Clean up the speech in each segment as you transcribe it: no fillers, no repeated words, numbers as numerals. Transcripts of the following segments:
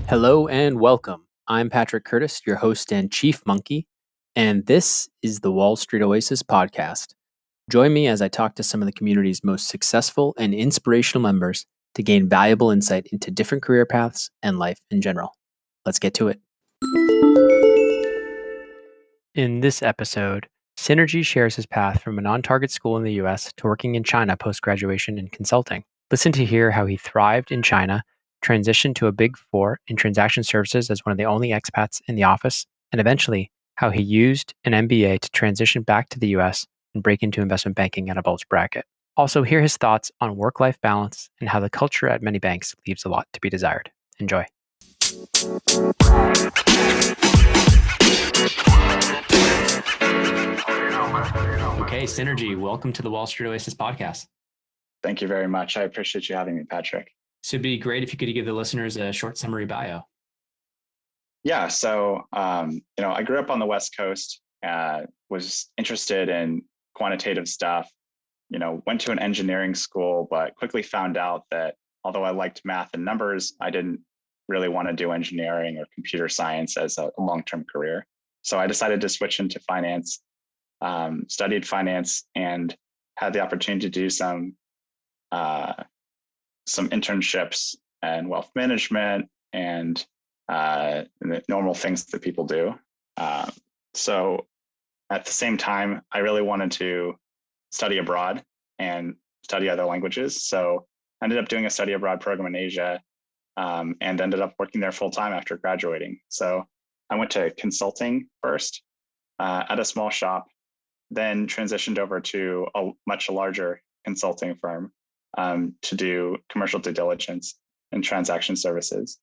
Hello and welcome. I'm Patrick Curtis, your host and chief monkey, and this is the Wall Street Oasis podcast. Join me as I talk to some of the community's most successful and inspirational members to gain valuable insight into different career paths and life in general. Let's get to it. In this episode, Synergy shares his path from a non-target school in the US to working in China post-graduation in consulting. Listen to hear how he thrived in China, transitioned to a Big Four in transaction services as one of the only expats in the office, and eventually how he used an MBA to transition back to the US and break into investment banking at a bulge bracket. Also, hear his thoughts on work-life balance and how the culture at many banks leaves a lot to be desired. Enjoy. Okay, Synergy, welcome to the Wall Street Oasis podcast. Thank you very much. I appreciate you having me, Patrick. So it'd be great if you could give the listeners a short summary bio. Yeah, so I grew up on the West Coast, was interested in quantitative stuff, went to an engineering school, but quickly found out that although I liked math and numbers, I didn't really want to do engineering or computer science as a long-term career. So I decided to switch into finance, studied finance, and had the opportunity to do some internships and wealth management and the normal things that people do. So at the same time, I really wanted to study abroad and study other languages. So I ended up doing a study abroad program in Asia and ended up working there full time after graduating. So I went to consulting first at a small shop, then transitioned over to a much larger consulting firm to do commercial due diligence and transaction services.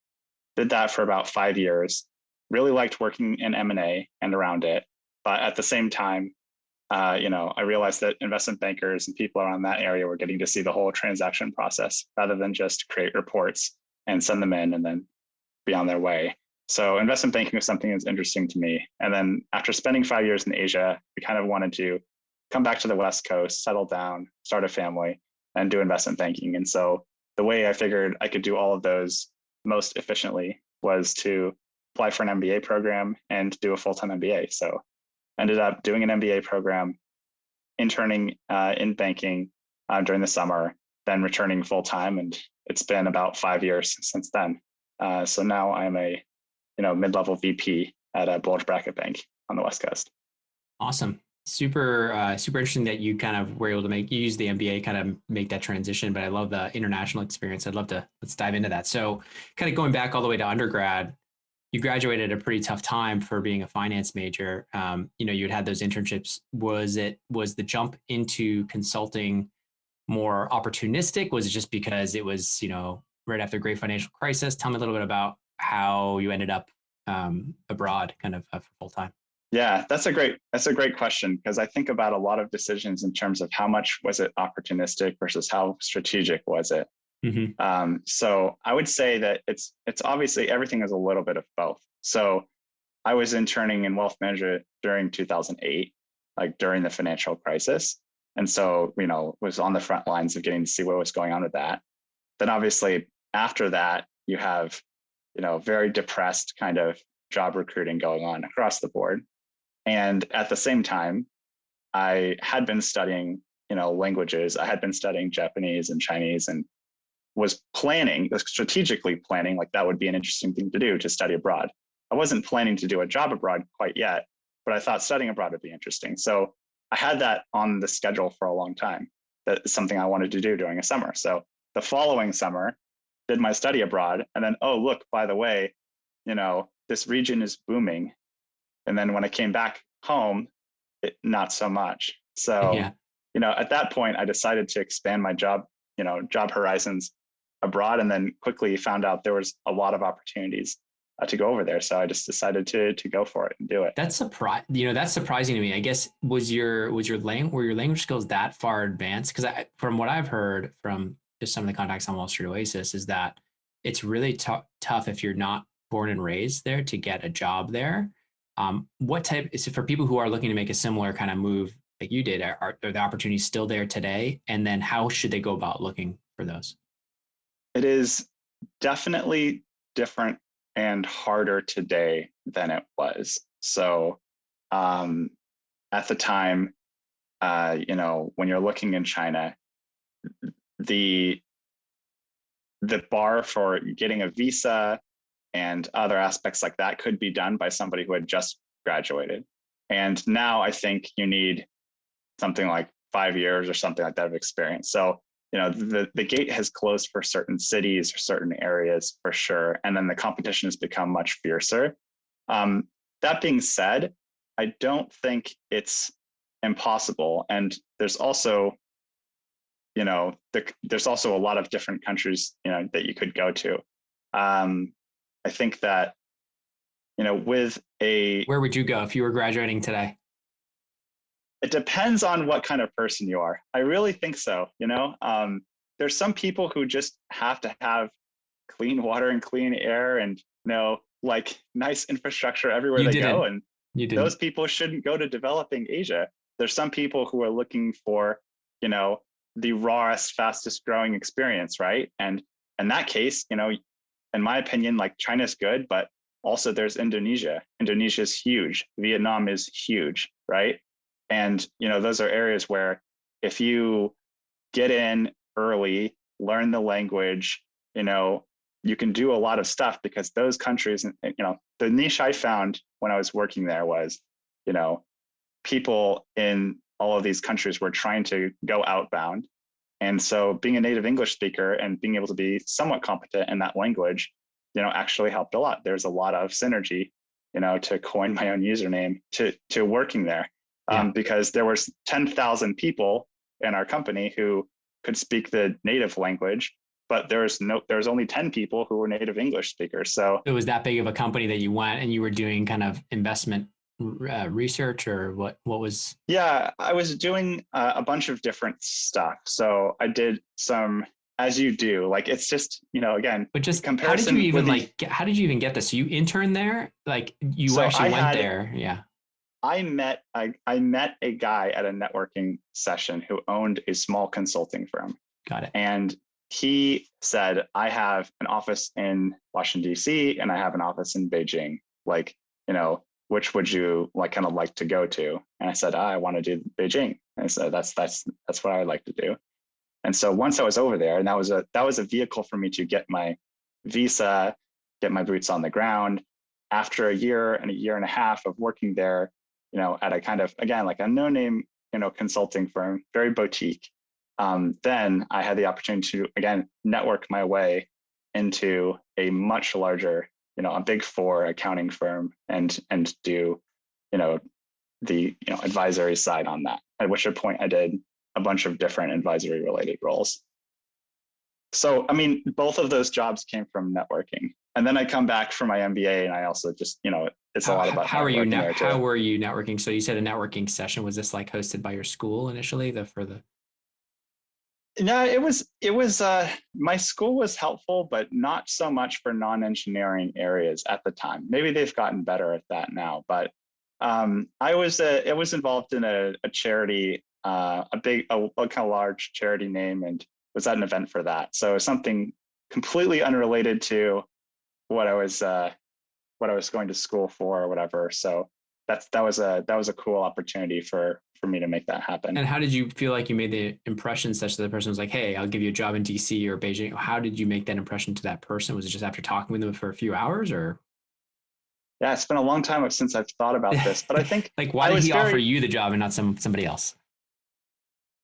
Did that for about 5 years. Really liked working in M&A and around it. But at the same time, I realized that investment bankers and people around that area were getting to see the whole transaction process rather than just create reports and send them in and then be on their way. So investment banking was something that was interesting to me. And then after spending 5 years in Asia, we kind of wanted to come back to the West Coast, settle down, start a family, and do investment banking. And so the way I figured I could do all of those most efficiently was to apply for an MBA program and do a full-time MBA. So ended up doing an MBA program, interning in banking during the summer, then returning full-time. And it's been about 5 years since then. So now I'm a mid-level VP at a bulge bracket bank on the West Coast. Awesome. Super interesting that you kind of were able to use the MBA kind of make that transition, but I love the international experience. Let's dive into that. So kind of going back all the way to undergrad, you graduated at a pretty tough time for being a finance major. You'd had those internships. Was the jump into consulting more opportunistic? Was it just because it was, right after the great financial crisis? Tell me a little bit about how you ended up abroad kind of full time. Yeah, that's a great question, because I think about a lot of decisions in terms of how much was it opportunistic versus how strategic was it. Mm-hmm. So I would say that it's obviously everything is a little bit of both. So I was interning in wealth management during 2008, like during the financial crisis. And so, was on the front lines of getting to see what was going on with that. Then obviously after that, you have, very depressed kind of job recruiting going on across the board. And at the same time, I had been studying, languages. I had been studying Japanese and Chinese and was strategically planning, like that would be an interesting thing to do, to study abroad. I wasn't planning to do a job abroad quite yet, but I thought studying abroad would be interesting. So I had that on the schedule for a long time. That's something I wanted to do during a summer. So the following summer, did my study abroad. And then, oh, look, by the way, this region is booming. And then when I came back home, not so much. So, Yeah. At that point, I decided to expand my job horizons abroad, and then quickly found out there was a lot of opportunities to go over there. So I just decided to go for it and do it. That's surprising to me. I guess were your language skills that far advanced? Because from what I've heard from just some of the contacts on Wall Street Oasis is that it's really tough if you're not born and raised there to get a job there. What type is it for people who are looking to make a similar kind of move like you did, are the opportunities still there today? And then how should they go about looking for those? It is definitely different and harder today than it was. So um, at the time, when you're looking in China, the bar for getting a visa and other aspects like that could be done by somebody who had just graduated. And now I think you need something like 5 years or something like that of experience. So, the gate has closed for certain cities or certain areas for sure. And then the competition has become much fiercer. That being said, I don't think it's impossible. And there's also, there's also a lot of different countries, that you could go to. I think that, with Where would you go if you were graduating today? it depends on what kind of person you are. I really think so. There's some people who just have to have clean water and clean air and, like nice infrastructure everywhere You they go. didn't. And You those didn't. people shouldn't go to developing Asia. There's some people who are looking for, the rawest, fastest growing experience, right? And in that case, in my opinion, like China's good, but also there's Indonesia. Indonesia is huge. Vietnam is huge, right? And those are areas where if you get in early, learn the language, you can do a lot of stuff because those countries, the niche I found when I was working there was, people in all of these countries were trying to go outbound. And so being a native English speaker and being able to be somewhat competent in that language, actually helped a lot. There's a lot of synergy, to coin my own username to working there. Yeah. Because there was 10,000 people in our company who could speak the native language, but there's only 10 people who were native English speakers. So It was that big of a company that you went and you were doing kind of investment research, or what was? yeah, I was doing a bunch of different stuff. So I did some, as you do, like it's just, again, But just how did you comparison even with the, how did you even get this? You interned there? Like you so actually went there? Yeah. I met a guy at a networking session who owned a small consulting firm. Got it. And he said, I have an office in Washington, D.C., and I have an office in Beijing. Like, which would you kind of like to go to? And I said, I want to do Beijing. And I said, that's what I would like to do. And so once I was over there, and that was a vehicle for me to get my visa, get my boots on the ground. After a year and a half of working there, at a kind of, again, like a no-name, consulting firm, very boutique. Then I had the opportunity to, again, network my way into a much larger, a big four accounting firm and do, the, advisory side on that, at which point I did a bunch of different advisory related roles. So, I mean, both of those jobs came from networking. And then I come back from my MBA and I also just, it's a lot about how are you networking there too. How were you networking? So you said a networking session. Was this like hosted by your school initially? No, it was my school was helpful, but not so much for non-engineering areas at the time. Maybe they've gotten better at that now, but I was involved in a charity, a kind of large charity name, and was at an event for that. So something completely unrelated to what I was going to school for or whatever. So that was a cool opportunity for me to make that happen. And how did you feel like you made the impression such that the person was like, hey, I'll give you a job in DC or Beijing? How did you make that impression to that person? Was it just after talking with them for a few hours, or? Yeah, it's been a long time since I've thought about this, but I think like, why did he offer you the job and not somebody else?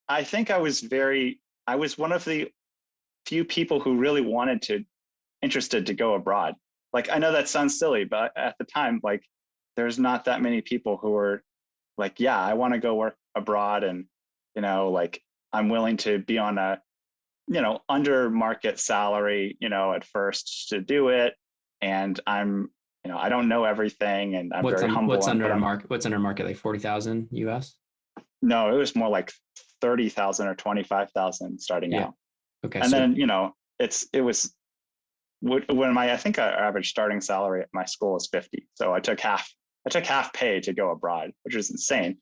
I think I was one of the few people who really interested to go abroad. Like, I know that sounds silly, but at the time, like, there's not that many people who were like, yeah, I want to go work abroad. And, like, I'm willing to be on a, under market salary, at first to do it. And I'm, I don't know everything, and I'm very humble. What's under market? What's under market? Like 40,000 US? No, it was more like 30,000 or 25,000 starting out. Okay. And then, it was when I think our average starting salary at my school was 50. So I took half pay to go abroad, which is insane.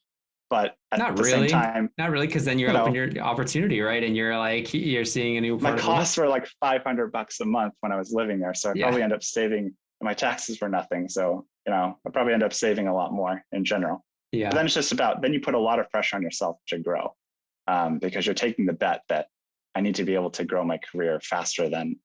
but at Not the same really. time, Not really, because then you're you open know, your opportunity, right? And you're like, you're seeing a new my part of the world. costs were like $500 a month when I was living there. So I Yeah. probably end up saving, my taxes were nothing. So, I probably end up saving a lot more in general. But Yeah. then it's just about, then you put a lot of pressure on yourself to grow, because you're taking the bet that I need to be able to grow my career faster than,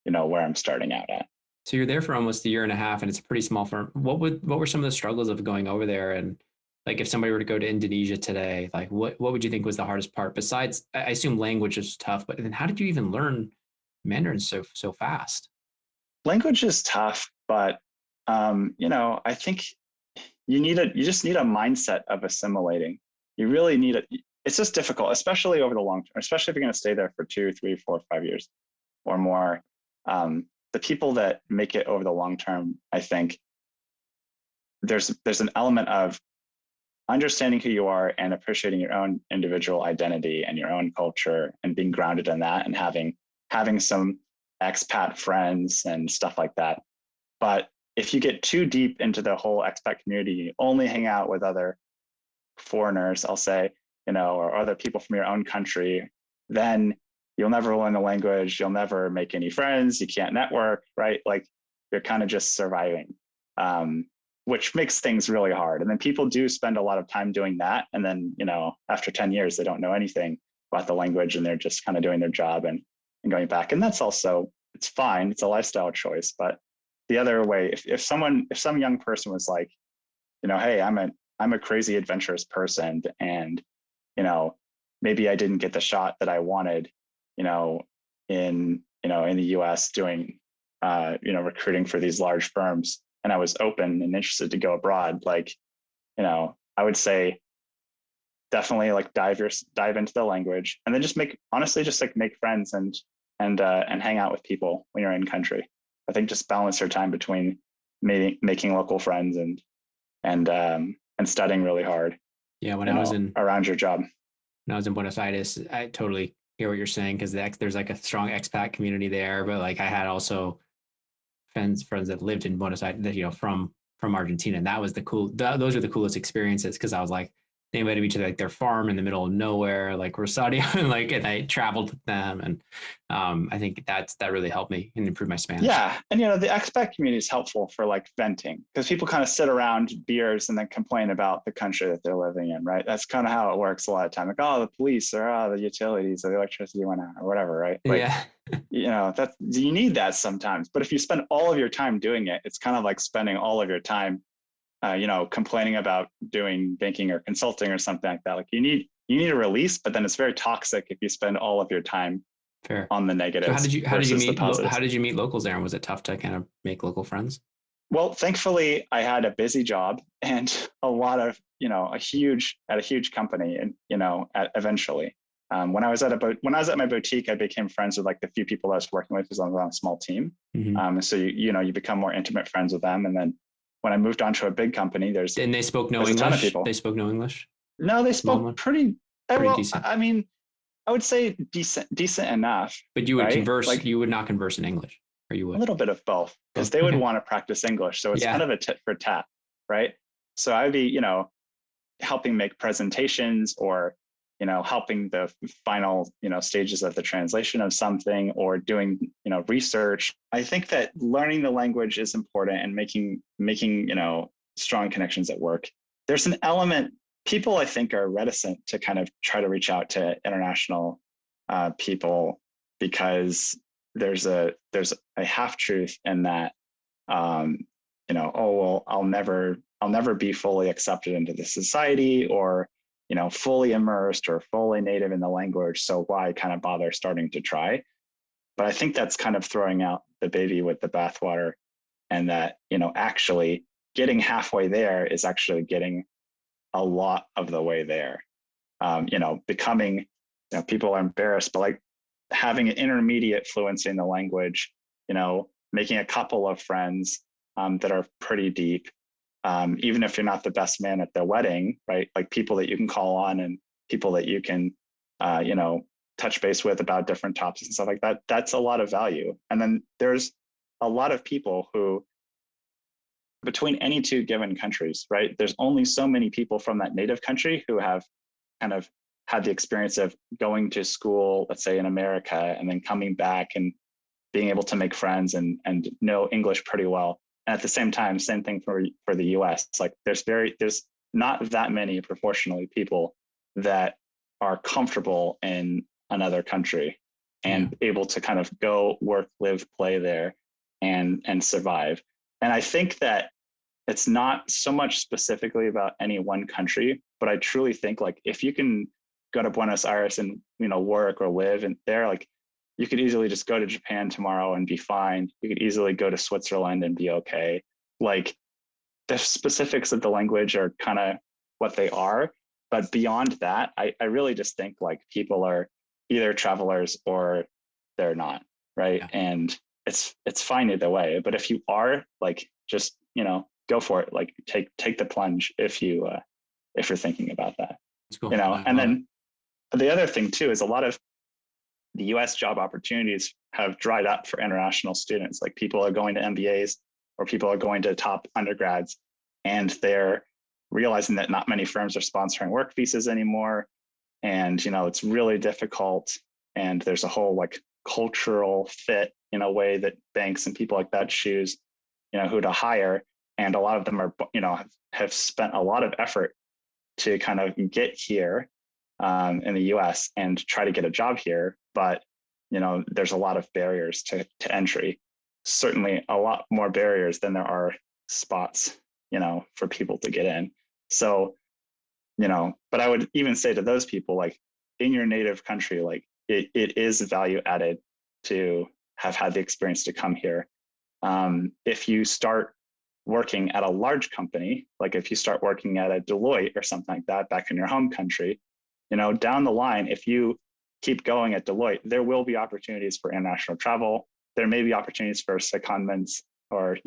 where I'm starting out at. So you're there for almost a year and a half, and it's a pretty small firm. What were some of the struggles of going over there? And like, if somebody were to go to Indonesia today, like, what would you think was the hardest part? Besides, I assume language is tough, but then how did you even learn Mandarin so fast? Language is tough, but I think you just need a mindset of assimilating. You really need it. It's just difficult, especially over the long term, especially if you're going to stay there for 2, 3, 4, 5 years or more. The people that make it over the long term, I think there's an element of understanding who you are and appreciating your own individual identity and your own culture and being grounded in that and having some expat friends and stuff like that. But if you get too deep into the whole expat community, you only hang out with other foreigners, I'll say, or other people from your own country, then you'll never learn the language. You'll never make any friends. You can't network, right? Like you're kind of just surviving, which makes things really hard. And then people do spend a lot of time doing that. And then, after 10 years, they don't know anything about the language and they're just kind of doing their job and going back. And that's also, it's fine. It's a lifestyle choice. But the other way, if some young person was like, hey, I'm a crazy adventurous person and, maybe I didn't get the shot that I wanted, in the US doing, recruiting for these large firms. And I was open and interested to go abroad. Like, I would say definitely like dive into the language and then just make friends and hang out with people when you're in country. I think just balance your time between making local friends and studying really hard, Yeah, when I was in around your job. when I was in Buenos Aires, I totally hear what you're saying because there's like a strong expat community there. But like I had also friends that lived in Buenos Aires, that, from Argentina, and that was those are the coolest experiences because I was like, they invited me to like their farm in the middle of nowhere, like Rosario, and I traveled with them, and I think that really helped me and improve my Spanish. Yeah, and the expat community is helpful for like venting because people kind of sit around beers and then complain about the country that they're living in, right? That's kind of how it works a lot of time. Like, oh, the police or the utilities or the electricity went out or whatever, right? Like, Yeah. that you need that sometimes. But if you spend all of your time doing it, it's kind of like spending all of your time complaining about doing banking or consulting or something like that. Like you need a release, but then it's very toxic if you spend all of your time Fair. on the So negatives how did you versus the meet positives. how did you meet locals there, and was it tough to kind of make local friends? Well, thankfully, I had a busy job and a lot of a huge company, and eventually. When I was at my boutique, I became friends with like the few people I was working with because I was on a small team. Mm-hmm. So you become more intimate friends with them, and then when I moved on to a big company, And they spoke no there's a ton of English. people. They spoke no English. No, they Small spoke one, pretty pretty well. decent. I mean, I would say decent enough, But you would right? converse. Like You would not converse in English, or you a would. little bit of both, because Both. they would Okay. want to practice English. So it's kind Yeah. of a tit for tat, right? So I'd be, helping make presentations or, helping the final, stages of the translation of something or doing, research. I think that learning the language is important and making, strong connections at work. There's an element, people I think are reticent to kind of try to reach out to international people because there's a half truth in that, oh well, I'll never be fully accepted into the society or fully immersed or fully native in the language, so why kind of bother starting to try? But I think that's kind of throwing out the baby with the bathwater, and that actually getting halfway there is actually getting a lot of the way there. Becoming, people are embarrassed, but like having an intermediate fluency in the language, making a couple of friends that are pretty deep, even if you're not the best man at the wedding, right? Like people that you can call on and people that you can, touch base with about different topics and stuff like that. That's a lot of value. And then there's a lot of people who between any two given countries, right? There's only so many people from that native country who have kind of had the experience of going to school, let's say in America, and then coming back and being able to make friends and know English pretty well. And at the same time, same thing for the US. Like there's not that many proportionally people that are comfortable in another country and able to kind of go work, live, play there and survive. And I think that it's not so much specifically about any one country, but I truly think like if you can go to Buenos Aires and work or live and there, like you could easily just go to Japan tomorrow and be fine. You could easily go to Switzerland and be okay. Like the specifics of the language are kind of what they are, but beyond that, I really just think like people are either travelers or they're not, right? And it's fine either way. But if you are, like, just go for it. Like take the plunge if you're thinking about that. Cool. And then the other thing too is a lot of the US job opportunities have dried up for international students. Like people are going to MBAs or people are going to top undergrads and they're realizing that not many firms are sponsoring work visas anymore. And, it's really difficult. And there's a whole like cultural fit in a way that banks and people like that choose, who to hire. And a lot of them are, have spent a lot of effort to kind of get here in the US and try to get a job here. But, there's a lot of barriers to entry, certainly a lot more barriers than there are spots, for people to get in. So, but I would even say to those people, like in your native country, like it is value added to have had the experience to come here. If you start working at a large company, like if you start working at a Deloitte or something like that back in your home country, down the line, if you keep going at Deloitte, there will be opportunities for international travel. There may be opportunities for secondments or,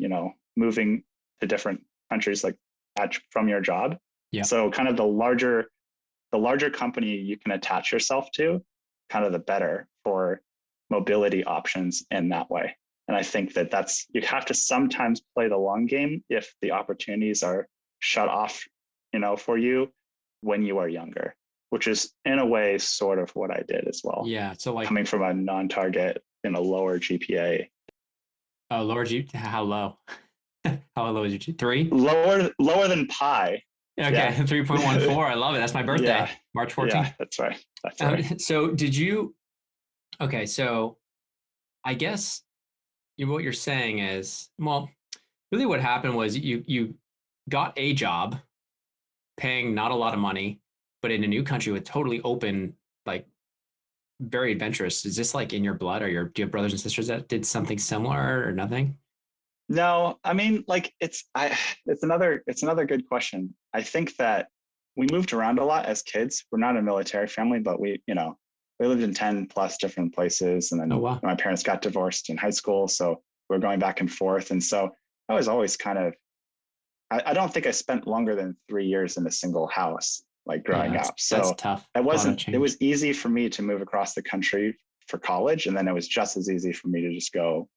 moving to different countries like from your job. Yeah. So kind of the larger company you can attach yourself to, kind of the better for mobility options in that way. And I think that you have to sometimes play the long game if the opportunities are shut off, for you when you are younger, which is in a way sort of what I did as well. Yeah. So like coming from a non-target in a lower GPA. Lower how low? How low is your 3? Lower than pi. Okay, yeah. 3.14. I love it. That's my birthday, yeah. March 14th. Yeah, that's right. That's right. So did you? Okay, so I guess what you're saying is, well, really what happened was you got a job paying not a lot of money, but in a new country with totally open, like very adventurous. Is this like in your blood, or do you have brothers and sisters that did something similar or nothing? No, I mean, like it's another good question. I think that we moved around a lot as kids. We're not a military family, but we lived in 10 plus different places. And then my parents got divorced in high school. So we're going back and forth. And so I was always kind of, I don't think I spent longer than 3 years in a single house, like growing up. So that's tough. It was easy for me to move across the country for college. And then it was just as easy for me to just go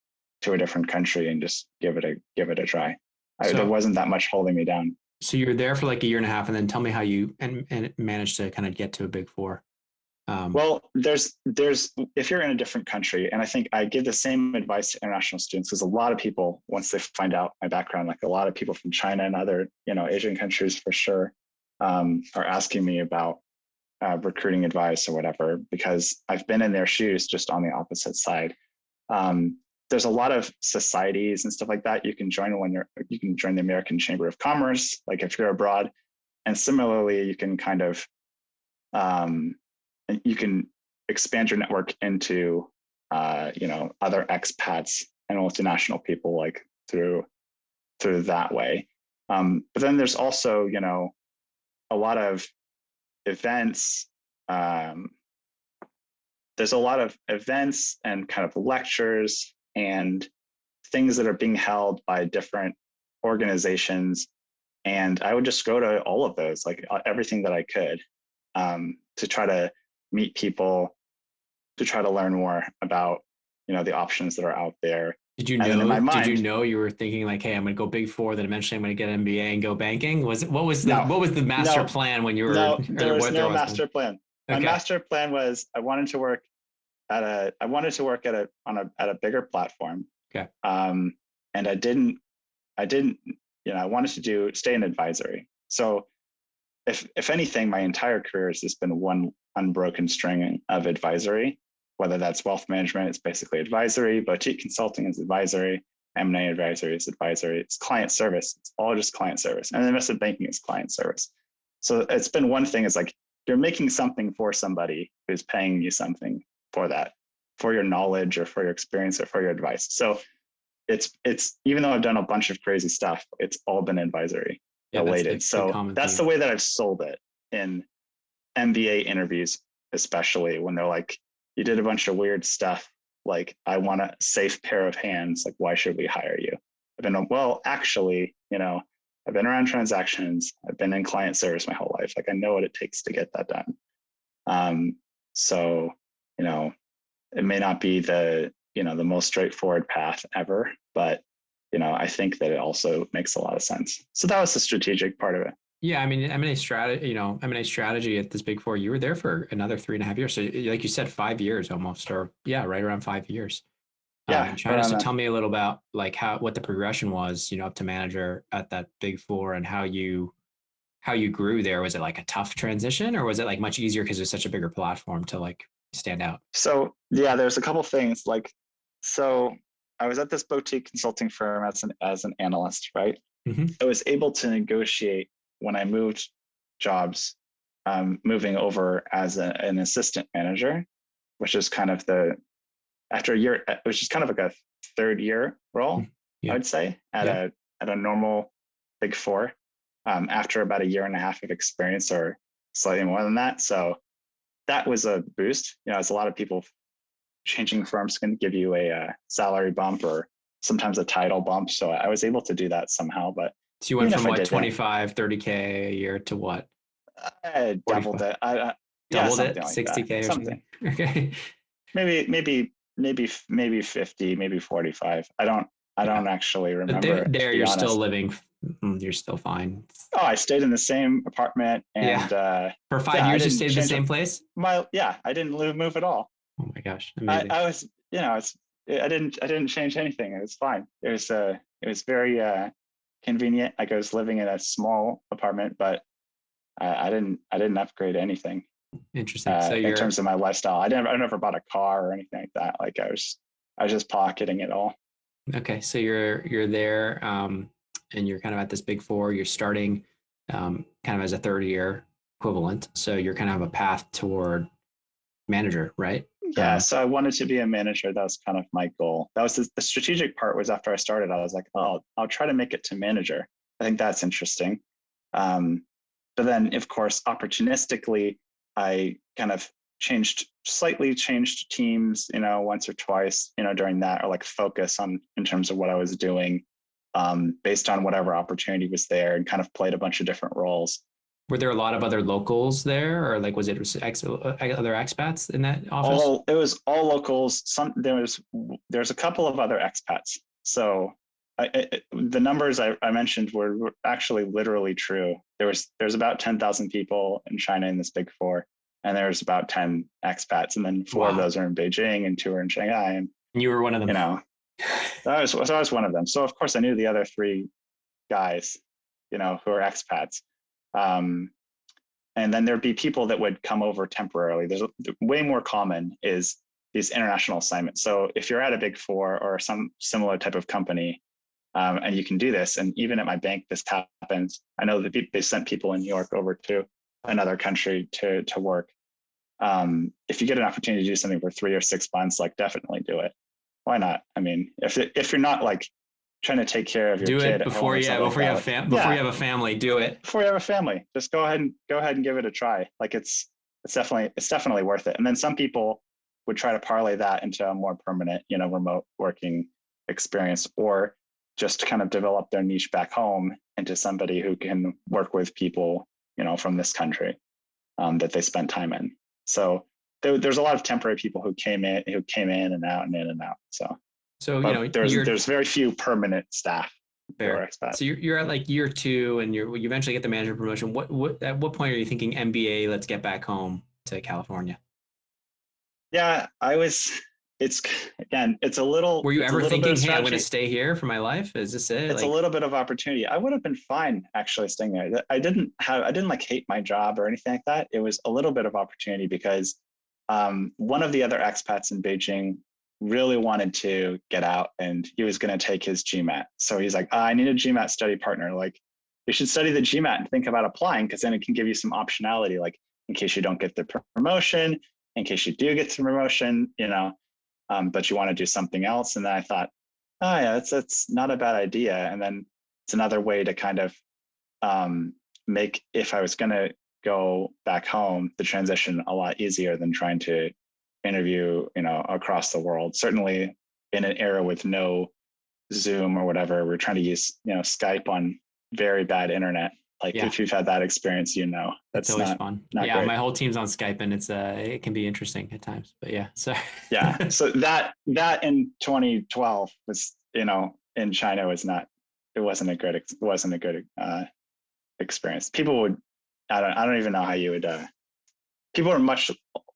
to a different country and just give it a try. There wasn't that much holding me down. So you were there for like a year and a half, and then tell me how you and managed to kind of get to a Big Four. Well, there's if you're in a different country, and I think I give the same advice to international students, because a lot of people, once they find out my background, like a lot of people from China and other Asian countries for sure, are asking me about recruiting advice or whatever, because I've been in their shoes just on the opposite side. There's a lot of societies and stuff like that you can join you can join the American Chamber of Commerce, like if you're abroad, and similarly you can kind of you can expand your network into other expats and multinational people, like through that way. But then there's also a lot of events. There's a lot of events and kind of lectures and things that are being held by different organizations. And I would just go to all of those, like everything that I could, to try to meet people, to try to learn more about, the options that are out there. And then in my Did you mind, know you were thinking like, hey, I'm going to go Big Four, then eventually I'm going to get an MBA and go banking? no, What was the master no, plan when you were, no, there or was what there no was one? master plan. My Okay. master plan was I wanted to work at a bigger platform. Okay. And I didn't, I wanted to stay in advisory. So if anything, my entire career has just been one unbroken string of advisory, whether that's wealth management, it's basically advisory, boutique consulting is advisory, M&A advisory is advisory, it's client service, it's all just client service. And investment banking is client service. So it's been one thing is like, you're making something for somebody who's paying you something for that, for your knowledge or for your experience or for your advice. So it's even though I've done a bunch of crazy stuff, it's all been advisory Yeah, that's related. the So common that's theme. the way that I've sold it in MBA interviews, especially when they're like, you did a bunch of weird stuff. Like, I want a safe pair of hands. Like, why should we hire you? I've been, well, actually, I've been around transactions. I've been in client service my whole life. Like, I know what it takes to get that done. So, it may not be the most straightforward path ever, but I think that it also makes a lot of sense. So that was the strategic part of it. Yeah, I mean, M&A strategy, M&A strategy at this Big Four, you were there for another 3.5 years. So like you said, 5 years almost, or yeah, right around 5 years. Yeah, China. around So that. tell me a little about like what the progression was, up to manager at that Big Four, and how you grew there. Was it like a tough transition, or was it like much easier because it's such a bigger platform to like stand out? So yeah, there's a couple things like, so I was at this boutique consulting firm as an analyst, right? Mm-hmm. I was able to negotiate when I moved jobs, moving over as an assistant manager, which is kind of after a year, which is kind of like a third year role, I Yeah. would say, at Yeah. a normal Big Four, after about a year and a half of experience or slightly more than that. So that was a boost. As a lot of people, changing firms can give you a salary bump or sometimes a title bump. So I was able to do that somehow. But So you went even from if I what, didn't, 25, 30K a year to what? I doubled 45, it. Yeah, doubled something it, like that. 60K or Something. something. Okay. Maybe 50, maybe 45. I don't Yeah. actually But remember, to there be you're still honest. living, you're still fine. Oh, I stayed in the same apartment, Yeah. and For five yeah, I years, you didn't stayed at the change same place? I didn't move at all. Oh my gosh. I, Amazing. I was, I didn't change anything. It was fine. It was very convenient. Like, I was living in a small apartment, but I didn't upgrade anything Interesting. So in you're, terms of my lifestyle. I never bought a car or anything like that. Like, I was just pocketing it all. okay. So you're there, and you're kind of at this Big Four. You're starting, kind of as a third year equivalent. So you're kind of a path toward manager, right? Yeah, so I wanted to be a manager. That was kind of my goal. That was the strategic part. Was after I started, I was like, oh, I'll try to make it to manager. I think that's interesting. Um, but then, of course, opportunistically, I kind of slightly changed teams, once or twice, during that, or like focus on in terms of what I was doing, based on whatever opportunity was there, and kind of played a bunch of different roles. Were there a lot of other locals there, or like was it other expats in that office? It was all locals. There's a couple of other expats. So the numbers I mentioned were actually literally true. There's about 10,000 people in China in this Big Four, and there's about 10 expats, and then four of Wow. those are in Beijing and two are in Shanghai. And And you were one of you them. know, I was one of them. So of course I knew the other three guys, who are expats. Um, and then there'd be people that would come over temporarily. There's way more common is these international assignments. So if you're at a Big Four or some similar type of company, and you can do this, and even at my bank, this happens. I know that they sent people in New York over to another country to work. If you get an opportunity to do something for 3 or 6 months, like, definitely do it. Why not? I mean, if you're not like trying to take care of your Do kid it at home before, or yeah, something like before you that, have like, before you yeah, have a family, do it. before you have a family, just go ahead and give it a try. Like, it's definitely worth it. And then some people would try to parlay that into a more permanent, remote working experience, or just kind of develop their niche back home into somebody who can work with people, from this country, that they spent time in. So there's a lot of temporary people who came in and out and in and out. So So, but you're there's very few permanent staff who are fair. expats. So you're at like year 2 and you eventually get the manager promotion. At what point are you thinking MBA, let's get back home to California? Yeah, I was. It's again, Were you it's a ever little bit thinking, of hey, I'm going to strategy. stay here for my life? Is this it? It's a Like, little bit of opportunity. I would have been fine actually staying there. I didn't like hate my job or anything like that. It was a little bit of opportunity because one of the other expats in Beijing really wanted to get out and he was going to take his GMAT. So he's like, I need a GMAT study partner. Like, you should study the GMAT and think about applying because then it can give you some optionality, like in case you don't get the promotion, in case you do get the promotion, but you want to do something else. And then I thought, oh yeah, that's not a bad idea. And then it's another way to kind of make, if I was going to go back home, the transition a lot easier than trying to interview, across the world. Certainly in an era with no Zoom or whatever, we're trying to use, Skype on very bad internet. Like yeah, if you've had that experience, it's that's always not fun. not Yeah, great. my whole team's on Skype and it can be interesting at times. But yeah, so Yeah. So that in 2012 was, in China was not, it wasn't a good experience. People would, I don't even know how you would, people are much,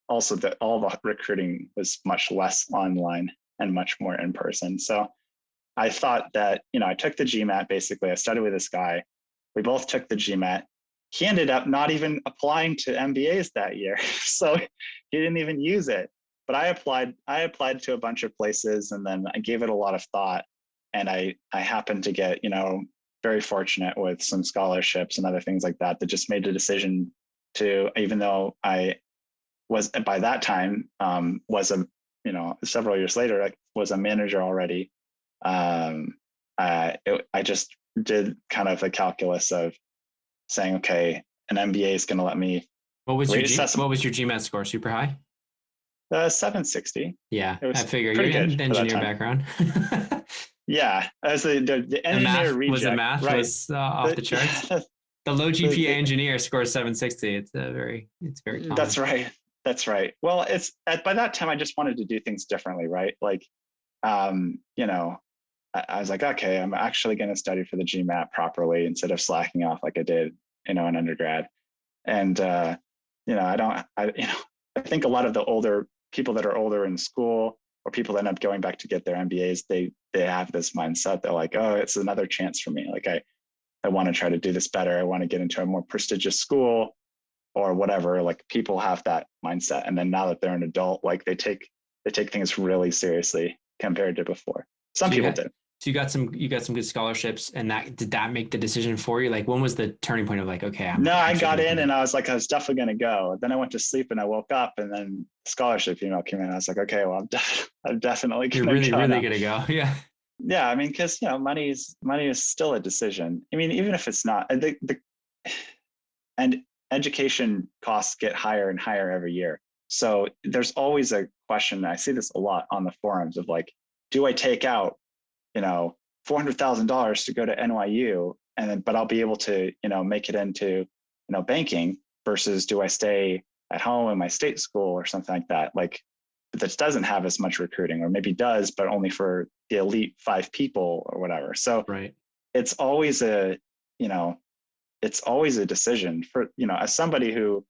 also that all the recruiting was much less online and much more in person. So I thought that, I took the GMAT, basically I studied with this guy. We both took the GMAT. He ended up not even applying to MBAs that year. So he didn't even use it. But I applied to a bunch of places and then I gave it a lot of thought. And I happened to get, very fortunate with some scholarships and other things like that just made the decision to, even though I was by that time, was a, several years later, I was a manager already. I just did kind of a calculus of saying, okay, an MBA is going to let me reassess what was your GMAT score? Super high? 760. Yeah, It I was figure pretty you had good an for that engineer time. background. Yeah, as the The engineer math reject, right? was off the charts. The, The low GPA the, engineer scores 760. It's very common. that's right. That's right. Well, by that time I just wanted to do things differently, right? Like, I was like, okay, I'm actually going to study for the GMAT properly instead of slacking off like I did, in undergrad. And I think a lot of the older people that are older in school or people that end up going back to get their MBAs, they have this mindset. They're like, oh, it's another chance for me. Like I want to try to do this better. I want to get into a more prestigious school or whatever. Like people have that mindset. And then now that they're an adult, like they take things really seriously compared to before. Some So people did. you got some good scholarships, and did that make the decision for you? Like, when was the turning point of like, okay, I'm No, I actually got going to in and commit? I was like, I was definitely going to go. Then I went to sleep and I woke up and then scholarship email came in. I was like, okay, well, I'm definitely You're going to really, go really now. going to go. Yeah. Yeah. I mean, because, money is still a decision. I mean, even if it's not, and education costs get higher and higher every year. So there's always a question. I see this a lot on the forums of like, do I take out, $400,000 to go to NYU but I'll be able to, make it into, banking versus do I stay at home in my state school or something like that? Like that doesn't have as much recruiting or maybe does, but only for the elite 5 people or whatever. So Right. it's always you know, it's always a decision for, as somebody who,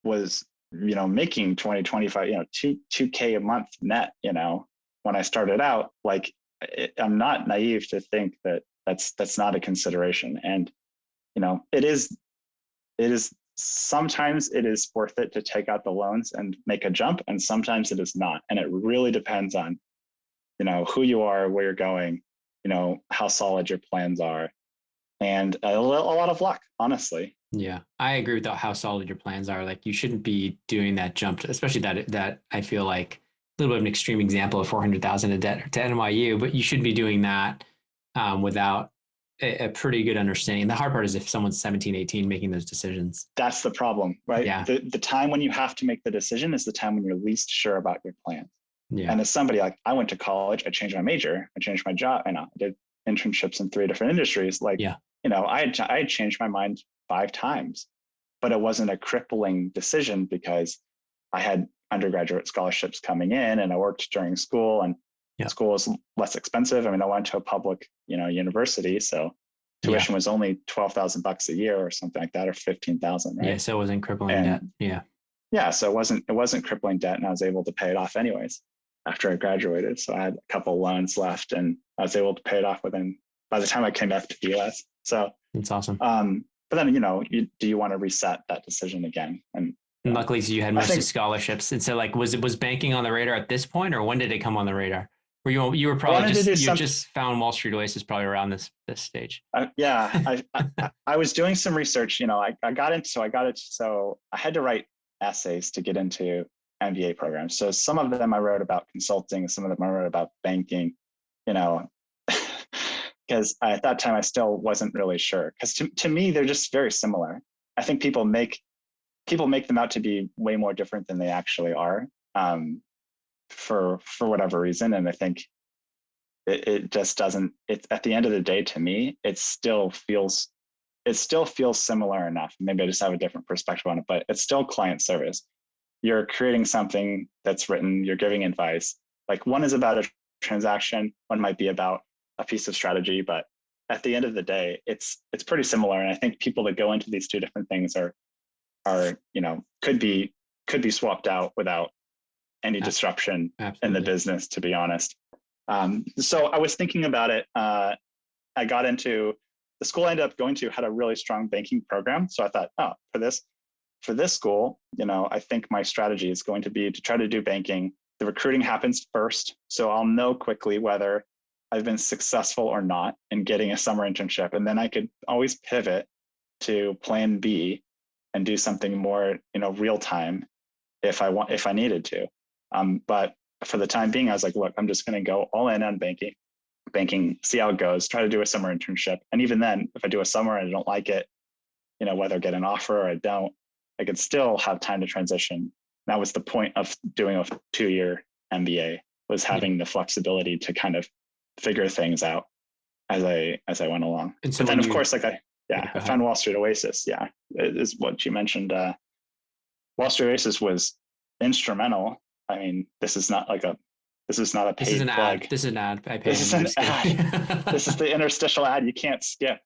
was, making 20, 25, 2K a month net, when I started out, like I'm not naive to think that that's not a consideration. And, it is sometimes it is worth it to take out the loans and make a jump. And sometimes it is not. And it really depends on, who you are, where you're going, how solid your plans are, and a lot of luck, honestly. Yeah, I agree with how solid your plans are. Like, you shouldn't be doing that jump, especially that I feel like a little bit of an extreme example of 400,000 in debt to NYU, but you shouldn't be doing that without a pretty good understanding. The hard part is if someone's 17, 18 making those decisions. That's the problem, right? Yeah. The time when you have to make the decision is the time when you're least sure about your plans. Yeah. And as somebody like, I went to college, I changed my major, I changed my job, I did internships in 3 different industries. Like, Yeah. I had changed my mind 5 times, but it wasn't a crippling decision because I had undergraduate scholarships coming in, and I worked during school, and school was less expensive. I mean, I went to a public, university, so tuition was only $12,000 a year or something like that, or 15,000, right? Yeah, so it wasn't crippling debt. Yeah, so it wasn't crippling debt, and I was able to pay it off anyways after I graduated. So I had a couple loans left, and I was able to pay it off by the time I came back to the US. So that's awesome. But then, do you want to reset that decision again? And luckily, so you had mostly scholarships. And so, like, was banking on the radar at this point, or when did it come on the radar? Were you were probably just found Wall Street Oasis probably around this stage? I was doing some research. I had to write essays to get into MBA programs. So some of them I wrote about consulting, some of them I wrote about banking. Because at that time I still wasn't really sure. Because to me they're just very similar. I think people make them out to be way more different than they actually are, for whatever reason. And I think it just doesn't. It's at the end of the day, to me, it still feels similar enough. Maybe I just have a different perspective on it, but it's still client service. You're creating something that's written. You're giving advice. Like, one is about a transaction, one might be about a piece of strategy, but at the end of the day, it's pretty similar. And I think people that go into these two different things are could be swapped out without any disruption in the business, to be honest. So I was thinking about it. I got into the school I ended up going to had a really strong banking program. So I thought, for this school, I think my strategy is going to be to try to do banking. The recruiting happens first, so I'll know quickly whether I've been successful or not in getting a summer internship. And then I could always pivot to plan B and do something more, real time if I needed to. But for the time being, I was like, look, I'm just going to go all in on banking, see how it goes, try to do a summer internship. And even then, if I do a summer and I don't like it, whether I get an offer or I don't, I could still have time to transition. That was the point of doing a 2-year MBA, was having the flexibility to kind of figure things out as I went along. And so, but then, of course, I found Wall Street Oasis. Yeah, it is what you mentioned. Wall Street Oasis was instrumental. I mean, this is not a paid plug. This is an ad. This is an ad. This is the interstitial ad you can't skip.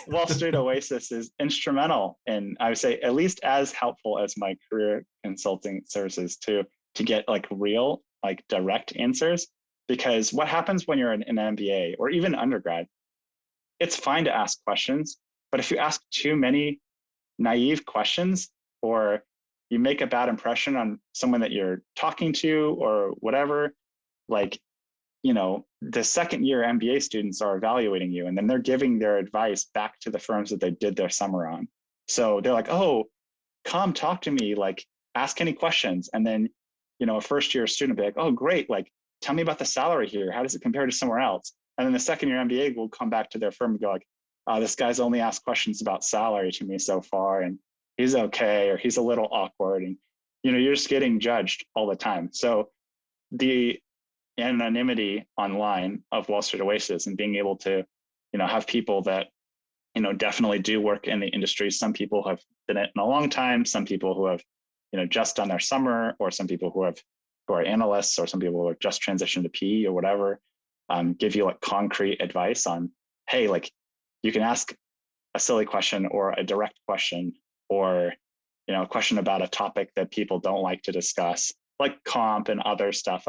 Wall Street Oasis is instrumental, and I would say at least as helpful as my career consulting services to get real, direct answers. Because what happens when you're in an MBA or even undergrad, it's fine to ask questions, but if you ask too many naive questions, or you make a bad impression on someone that you're talking to or whatever, the second year MBA students are evaluating you, and then they're giving their advice back to the firms that they did their summer on. So they're like, oh, come talk to me, ask any questions. And then, a first year student will be like, oh, great. Tell me about the salary here. How does it compare to somewhere else? And then the second year MBA will come back to their firm and go this guy's only asked questions about salary to me so far, and he's okay, or he's a little awkward. And, you're just getting judged all the time. So the anonymity online of Wall Street Oasis and being able to, have people that, definitely do work in the industry. Some people have been in it in a long time. Some people who have, just done their summer, or some people who are analysts, or some people who have just transitioned to PE or whatever, give you concrete advice on, hey, you can ask a silly question or a direct question, or, a question about a topic that people don't like to discuss, like comp and other stuff,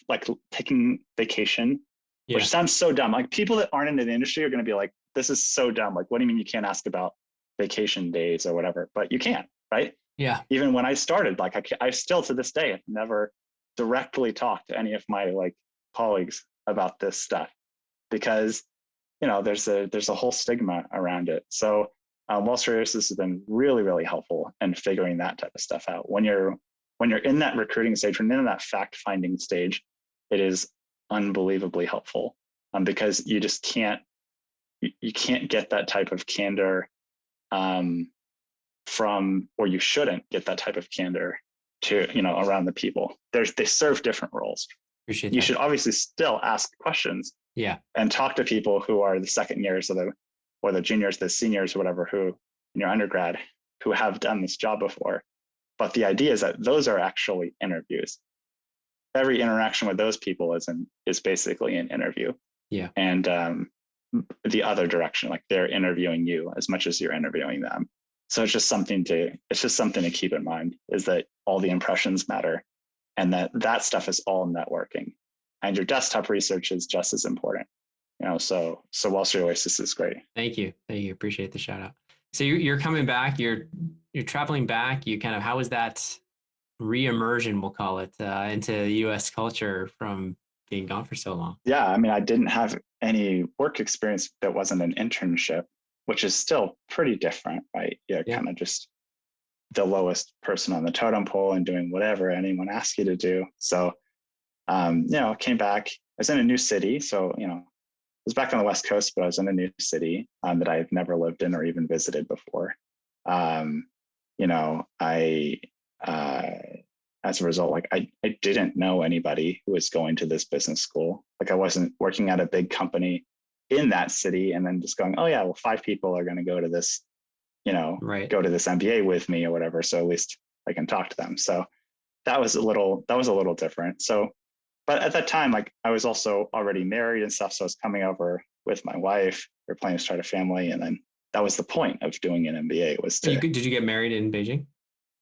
like taking vacation, which sounds so dumb. People that aren't in the industry are going to be like, this is so dumb. What do you mean you can't ask about vacation days or whatever? But you can, right? Yeah. Even when I started, I still to this day have never directly talked to any of my colleagues about this stuff, because there's a whole stigma around it. So Wall Street Oasis has been really, really helpful in figuring that type of stuff out. When you're in that recruiting stage, when you're in that fact finding stage, it is unbelievably helpful, because you just can't get that type of candor from, or you shouldn't get that type of candor to around the people. They serve different roles. Appreciate you that. should obviously still ask questions, and talk to people who are the second years or the juniors, the seniors, or whatever, who in your undergrad, who have done this job before. But the idea is that those are actually interviews. Every interaction with those people is basically an interview. Yeah. And the other direction, like they're interviewing you as much as you're interviewing them. So it's just something to keep in mind, is that all the impressions matter, and that stuff is all networking, and your desktop research is just as important. So Wall Street Oasis is great. Thank you. Appreciate the shout out. So you're coming back, you're traveling back. You kind of, how was that re-immersion, we'll call it, into US culture from being gone for so long? Yeah, I mean, I didn't have any work experience that wasn't an internship, which is still pretty different, right? Yeah. Kind of just the lowest person on the totem pole and doing whatever anyone asks you to do. So, came back. I was in a new city, so I was back on the West Coast, but I was in a new city that I've never lived in or even visited before. As a result, like I didn't know anybody who was going to this business school. Like I wasn't working at a big company in that city and then just going, oh yeah, well, 5 people are going to go to this, go to this MBA with me or whatever. So at least I can talk to them. So that was a little different. So, but at that time, like I was also already married and stuff. So I was coming over with my wife. We were planning to start a family. And then that was the point of doing an MBA, was to. Did you get married in Beijing?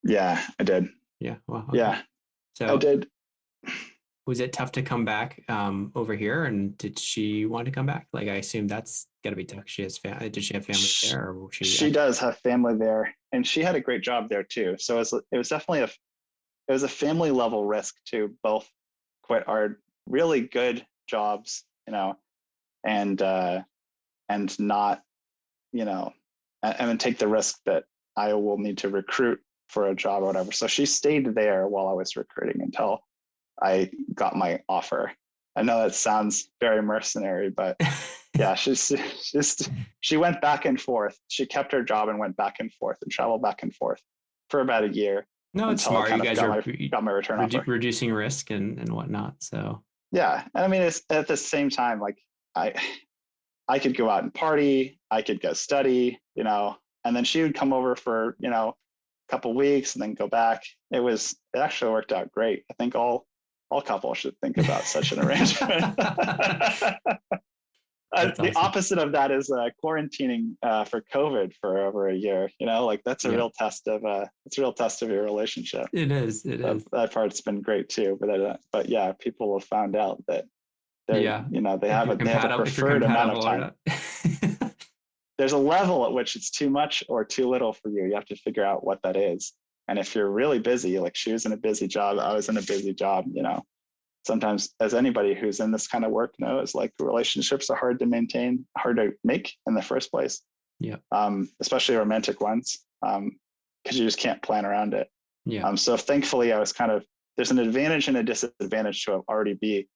Yeah, I did. Yeah. Well, okay. Yeah. So I did. Was it tough to come back over here? And did she want to come back? Like, I assume that's got to be tough. Did she have family there? Or she does have family there, and she had a great job there too. So it was definitely a family level risk to both quit our really good jobs, and not, and then take the risk that I will need to recruit for a job or whatever. So she stayed there while I was recruiting until I got my offer. I know that sounds very mercenary, but yeah, she went back and forth. She kept her job and went back and forth and traveled back and forth for about a year. No, it's smart. You guys got my return offer. Reducing risk and whatnot. So yeah, and I mean, it's at the same time, like I could go out and party, I could go study, and then she would come over for couple weeks and then go back. It actually worked out great. I think all couples should think about such an arrangement. The opposite of that is quarantining for COVID for over a year. Like that's a real test of your relationship. It is. That part's been great too. But yeah, people have found out that they have a preferred amount of time. There's a level at which it's too much or too little for you. You have to figure out what that is. And if you're really busy, like she was in a busy job, I was in a busy job, sometimes, as anybody who's in this kind of work knows, like relationships are hard to maintain, hard to make in the first place. Yeah. Especially romantic ones, because you just can't plan around it. Yeah. So thankfully I was there's an advantage and a disadvantage to already be,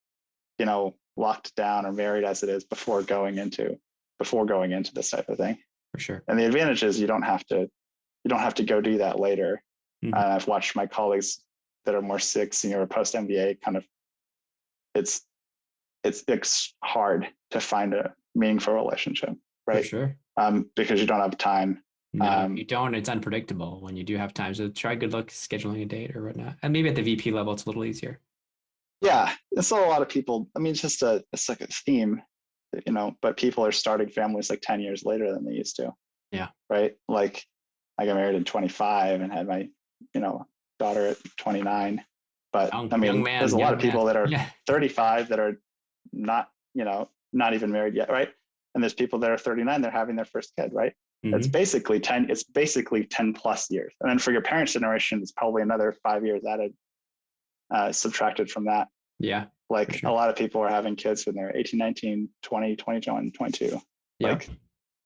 locked down or married as it is before going into this type of thing. For sure. And the advantage is you don't have to go do that later. Mm-hmm. I've watched my colleagues that are more senior or post MBA it's hard to find a meaningful relationship, right? For sure. Because you don't have time. No, you don't. It's unpredictable when you do have time. So try good luck scheduling a date or whatnot. And maybe at the VP level, it's a little easier. Yeah. And so a lot of people, I mean, it's like a theme, but people are starting families like 10 years later than they used to. Yeah. Right. Like I got married at 25 and had my, daughter at 29. But there's a lot of people that are 35 that are not even married yet. Right. And there's people that are 39, they're having their first kid. Right. Mm-hmm. It's basically 10 plus years. And then for your parents' generation, it's probably another 5 years added, subtracted from that. Yeah. Like sure. A lot of people are having kids when they're 18, 19, 20, 21, 22. Yeah. Like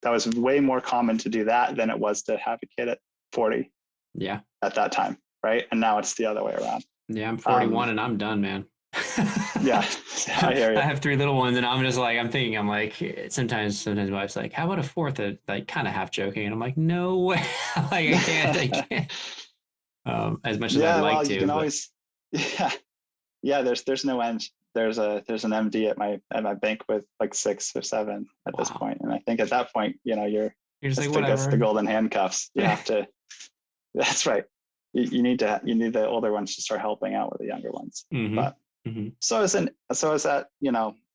that was way more common to do that than it was to have a kid at 40. Yeah. At that time. Right. And now it's the other way around. Yeah. I'm 41 and I'm done, man. Yeah. I hear you. I have 3 little ones and I'm like, sometimes my wife's like, how about a 4th? Like kind of half joking. And I'm like, no way. Like I can't. As much as I'd like to. You can always, yeah. There's no end. There's an MD at my bank with like 6 or 7 at this point. And I think at that point, you're just like, whatever. That's the golden handcuffs. You have to, that's right. you need the older ones to start helping out with the younger ones. Mm-hmm. But Mm-hmm. so I was at, at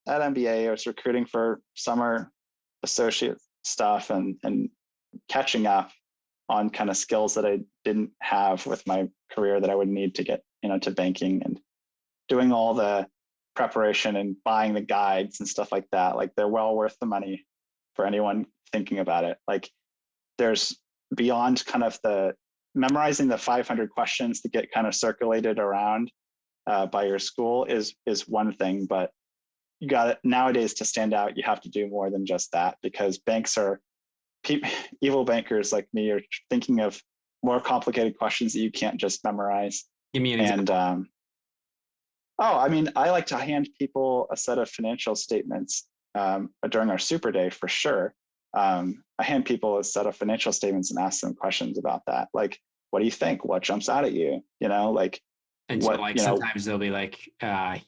MBA, I was recruiting for summer associate stuff and catching up on kind of skills that I didn't have with my career that I would need to get, to banking, and doing all the preparation and buying the guides and stuff like that. Like, they're well worth the money for anyone thinking about it. Like, there's beyond kind of the memorizing the 500 questions that get kind of circulated around by your school is one thing, but you got it nowadays to stand out. You have to do more than just that, because banks are evil bankers like me are thinking of more complicated questions that you can't just memorize. Give me an example. And I mean, I like to hand people a set of financial statements during our super day for sure. I hand people a set of financial statements and ask them questions about that. Like, what do you think? What jumps out at you? Like, and so like sometimes there'll be like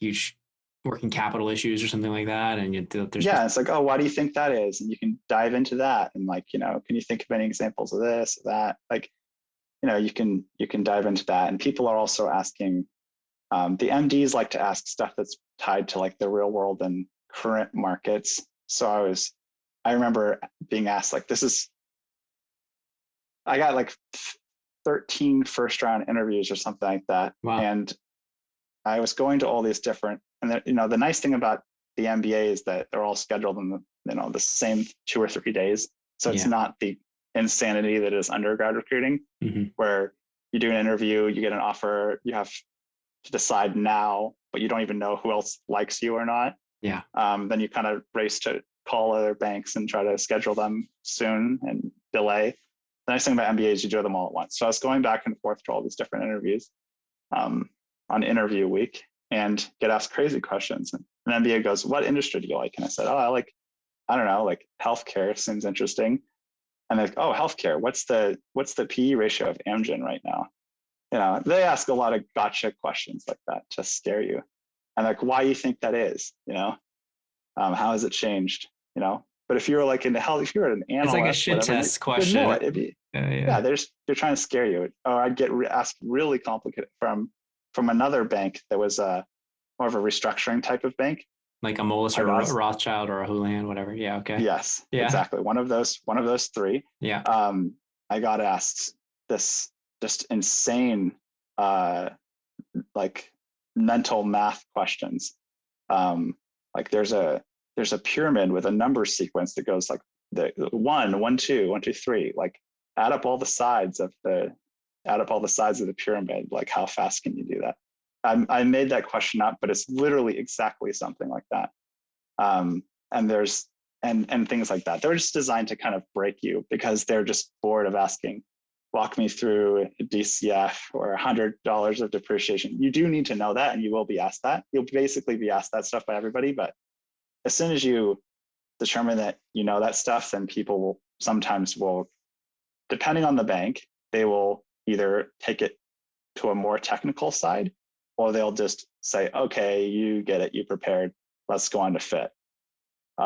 huge working capital issues or something like that. And it's like, oh, why do you think that is? And you can dive into that. And like, can you think of any examples of this, or that? Like, you can dive into that. And people are also asking, the MDs like to ask stuff that's tied to like the real world and current markets. So I remember being asked, like, I got like 13 first round interviews or something like that. Wow. And I was going to all these different, and the nice thing about the MBA is that they're all scheduled in the same 2 or 3 days. So it's not the insanity that is undergrad recruiting, where you do an interview, you get an offer, you have to decide now, but you don't even know who else likes you or not. Yeah. Then you kind of race to call other banks and try to schedule them soon and delay. The nice thing about MBA is you do them all at once. So I was going back and forth to all these different interviews on interview week, and get asked crazy questions. And an MBA goes, "What industry do you like?" And I said, I don't know, like healthcare seems interesting. And they're like, "Oh, healthcare. What's the PE ratio of Amgen right now?" They ask a lot of gotcha questions like that to scare you. And like, why do you think that is? How has it changed? But if you're like into health, if you're an analyst, it's like a shit test question. No, they're trying to scare you. Or I'd get asked really complicated from another bank that was more of a restructuring type of bank, like a Moelis or a Rothschild or a Houlihan, whatever. Yeah. Okay. Yes. Yeah. Exactly. One of those three. Yeah. I got asked this just insane, like mental math questions. Like there's a pyramid with a number sequence that goes like the 1, 1, 2, 1, 2, 3. Like add up all the sides of the pyramid. Like, how fast can you do that? I made that question up, but it's literally exactly something like that. And there's and things like that. They're just designed to kind of break you, because they're just bored of asking, walk me through a DCF or $100 of depreciation. You do need to know that, and you will be asked that. You'll basically be asked that stuff by everybody. But as soon as you determine that you know that stuff, then people sometimes will, depending on the bank, they will either take it to a more technical side, or they'll just say, "Okay, you get it, you prepared. Let's go on to fit." I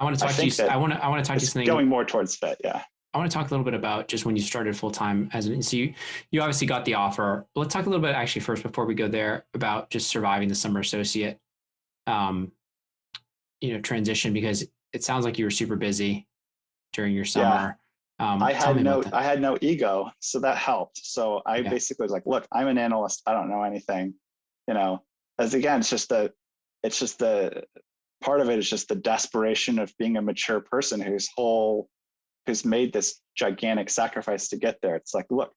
want to talk to you. I want to talk to you something going more towards fit. Yeah. I want to talk a little bit about just when you started full time so you obviously got the offer. Let's talk a little bit actually first, before we go there, about just surviving the summer associate transition, because it sounds like you were super busy during your summer. Yeah. I had no ego, so that helped. So I basically was like, "Look, I'm an analyst. I don't know anything." As again, it's just the part of it is just the desperation of being a mature person who's made this gigantic sacrifice to get there. It's like, look,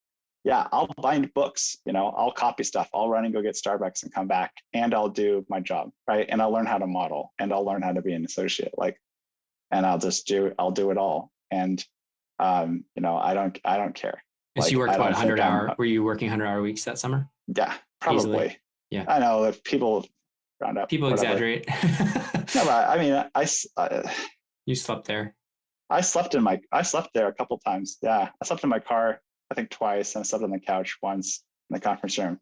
yeah, I'll bind books, I'll copy stuff, I'll run and go get Starbucks and come back, and I'll do my job, right? And I'll learn how to model, and I'll learn how to be an associate, and I'll do it all. And I don't care. So you worked about 100-hour. Were you working 100-hour weeks that summer? Yeah, probably. Easily. Yeah. I know if people round up. People exaggerate. No, but I mean, you slept there. I slept there a couple times. Yeah. I slept in my car, I think twice, and I slept on the couch once in the conference room.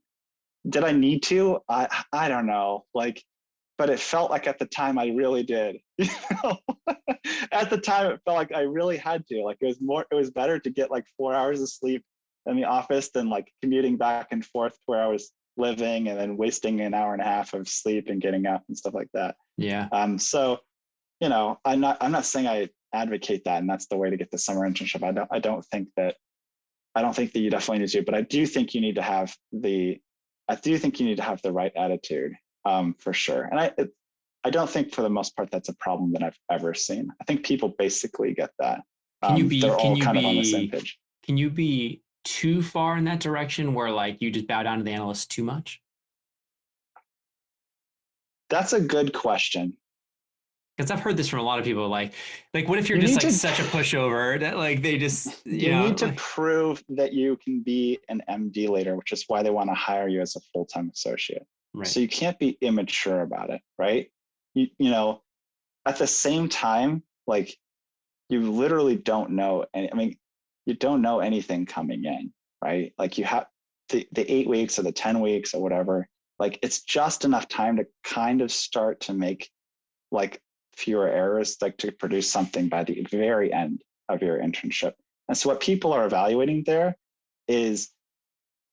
Did I need to? I don't know. But it felt like at the time I really did. At the time it felt like I really had to. It was better to get 4 hours of sleep in the office than like commuting back and forth to where I was living and then wasting an hour and a half of sleep and getting up and stuff like that. Yeah. So, you know, I'm not saying I advocate that and that's the way to get the summer internship. I don't think that you definitely need to, but I do think you need to have the right attitude, for sure. And I don't think for the most part that's a problem that I've ever seen. I think people basically get that. They're all kind of on the same page. Can you be too far in that direction where like you just bow down to the analysts too much? That's a good question. Because I've heard this from a lot of people, like what if you're just like such a pushover that like they just you need to prove that you can be an MD later, which is why they want to hire you as a full-time associate. Right. So you can't be immature about it, right? You know, at the same time, like you literally don't know. I mean, you don't know anything coming in, right? Like you have the 8 weeks or the 10 weeks or whatever. Like it's just enough time to kind of start to make like fewer errors, like to produce something by the very end of your internship. And so what people are evaluating there is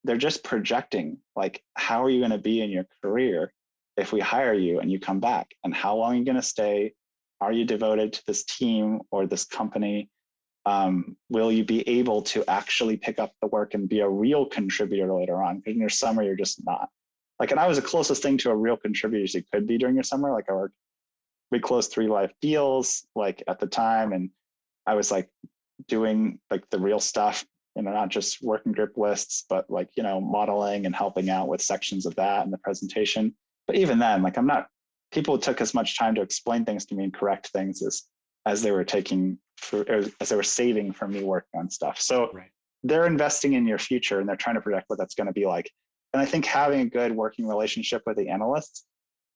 they're just projecting like, how are you going to be in your career if we hire you and you come back, and how long are you going to stay? Are you devoted to this team or this company? Will you be able to actually pick up the work and be a real contributor later on? Because in your summer, you're just not. Like, and I was the closest thing to a real contributor as you could be during your summer. Like we closed 3 live deals like at the time. And I was like doing like the real stuff, you know, not just working group lists, but like, you know, modeling and helping out with sections of that and the presentation. But even then, like people took as much time to explain things to me and correct things as they were as they were saving from me working on stuff. So they're investing in your future and they're trying to predict what that's going to be like. And I think having a good working relationship with the analysts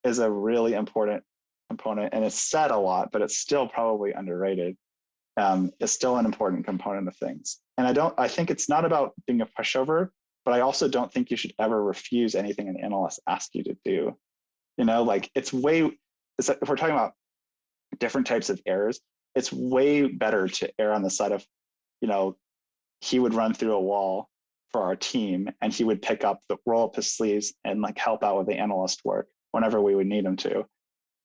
is a really important component. And it's said a lot, but it's still probably underrated. It's still an important component of things. And I think it's not about being a pushover, but I also don't think you should ever refuse anything an analyst asks you to do. You know, like if we're talking about different types of errors, it's way better to err on the side of, you know, he would run through a wall for our team and he would roll up his sleeves and like help out with the analyst work whenever we would need him to,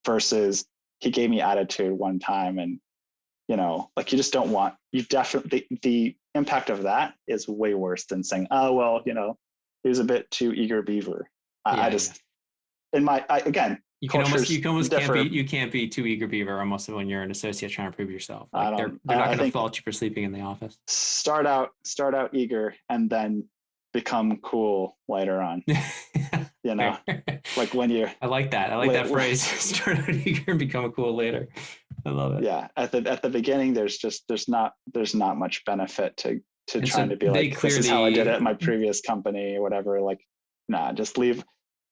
versus he gave me attitude one time. And, you know, like the impact of that is way worse than saying, oh, well, you know, he was a bit too eager beaver. Again, you can't be too eager beaver almost when you're an associate trying to prove yourself. Like they're not going to fault you for sleeping in the office. Start out eager and then become cool later on. You know, like when you're. I like that. I like that phrase. Start out eager and become cool later. I love it. Yeah, at the beginning, there's not much benefit to trying to be like, this is how I did it at my previous company or whatever. Like, nah, just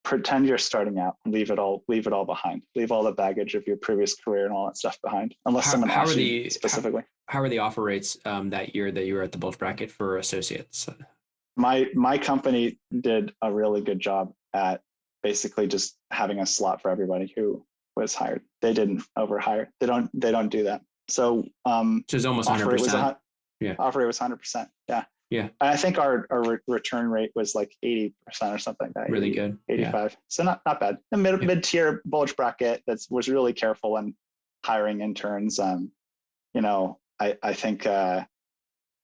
pretend you're starting out, leave it all behind, leave all the baggage of your previous career and all that stuff behind, unless someone asks you specifically. How are the offer rates that year that you were at the bulge bracket for associates? My company did a really good job at basically just having a slot for everybody who was hired. They didn't overhire. They don't do that. So it's almost 100%. Offer rate was 100%. Yeah. Yeah. And I think our return rate was like 80% or something like that. Really good. 85. Yeah. So not bad. The mid-tier bulge bracket was really careful in hiring interns. You know, I think that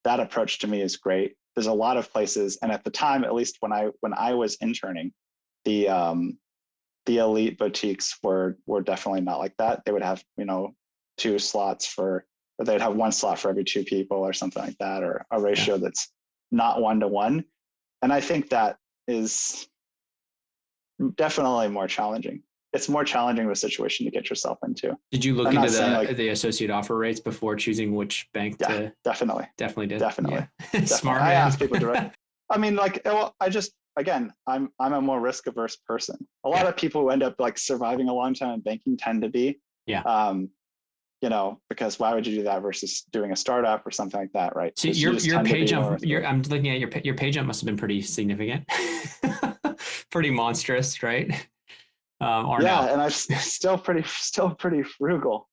approach to me is great. There's a lot of places, and at the time, at least when I was interning, the elite boutiques were definitely not like that. They would have, you know, 2 slots or they'd have 1 slot for every 2 people or something like that, or a ratio that's not 1-to-1. And I think that is definitely more challenging. It's more challenging of a situation to get yourself into. Did you look into the associate offer rates before choosing which bank to? Definitely. Definitely did. Definitely. Smart man. I ask people directly. I mean, like, well, I'm a more risk averse person. A lot of people who end up like surviving a long time in banking tend to be. Yeah. You know, because why would you do that versus doing a startup or something like that, right? So your pay jump, I'm looking at your pay jump must have been pretty significant, pretty monstrous, right? Or yeah, no? And I'm still pretty frugal.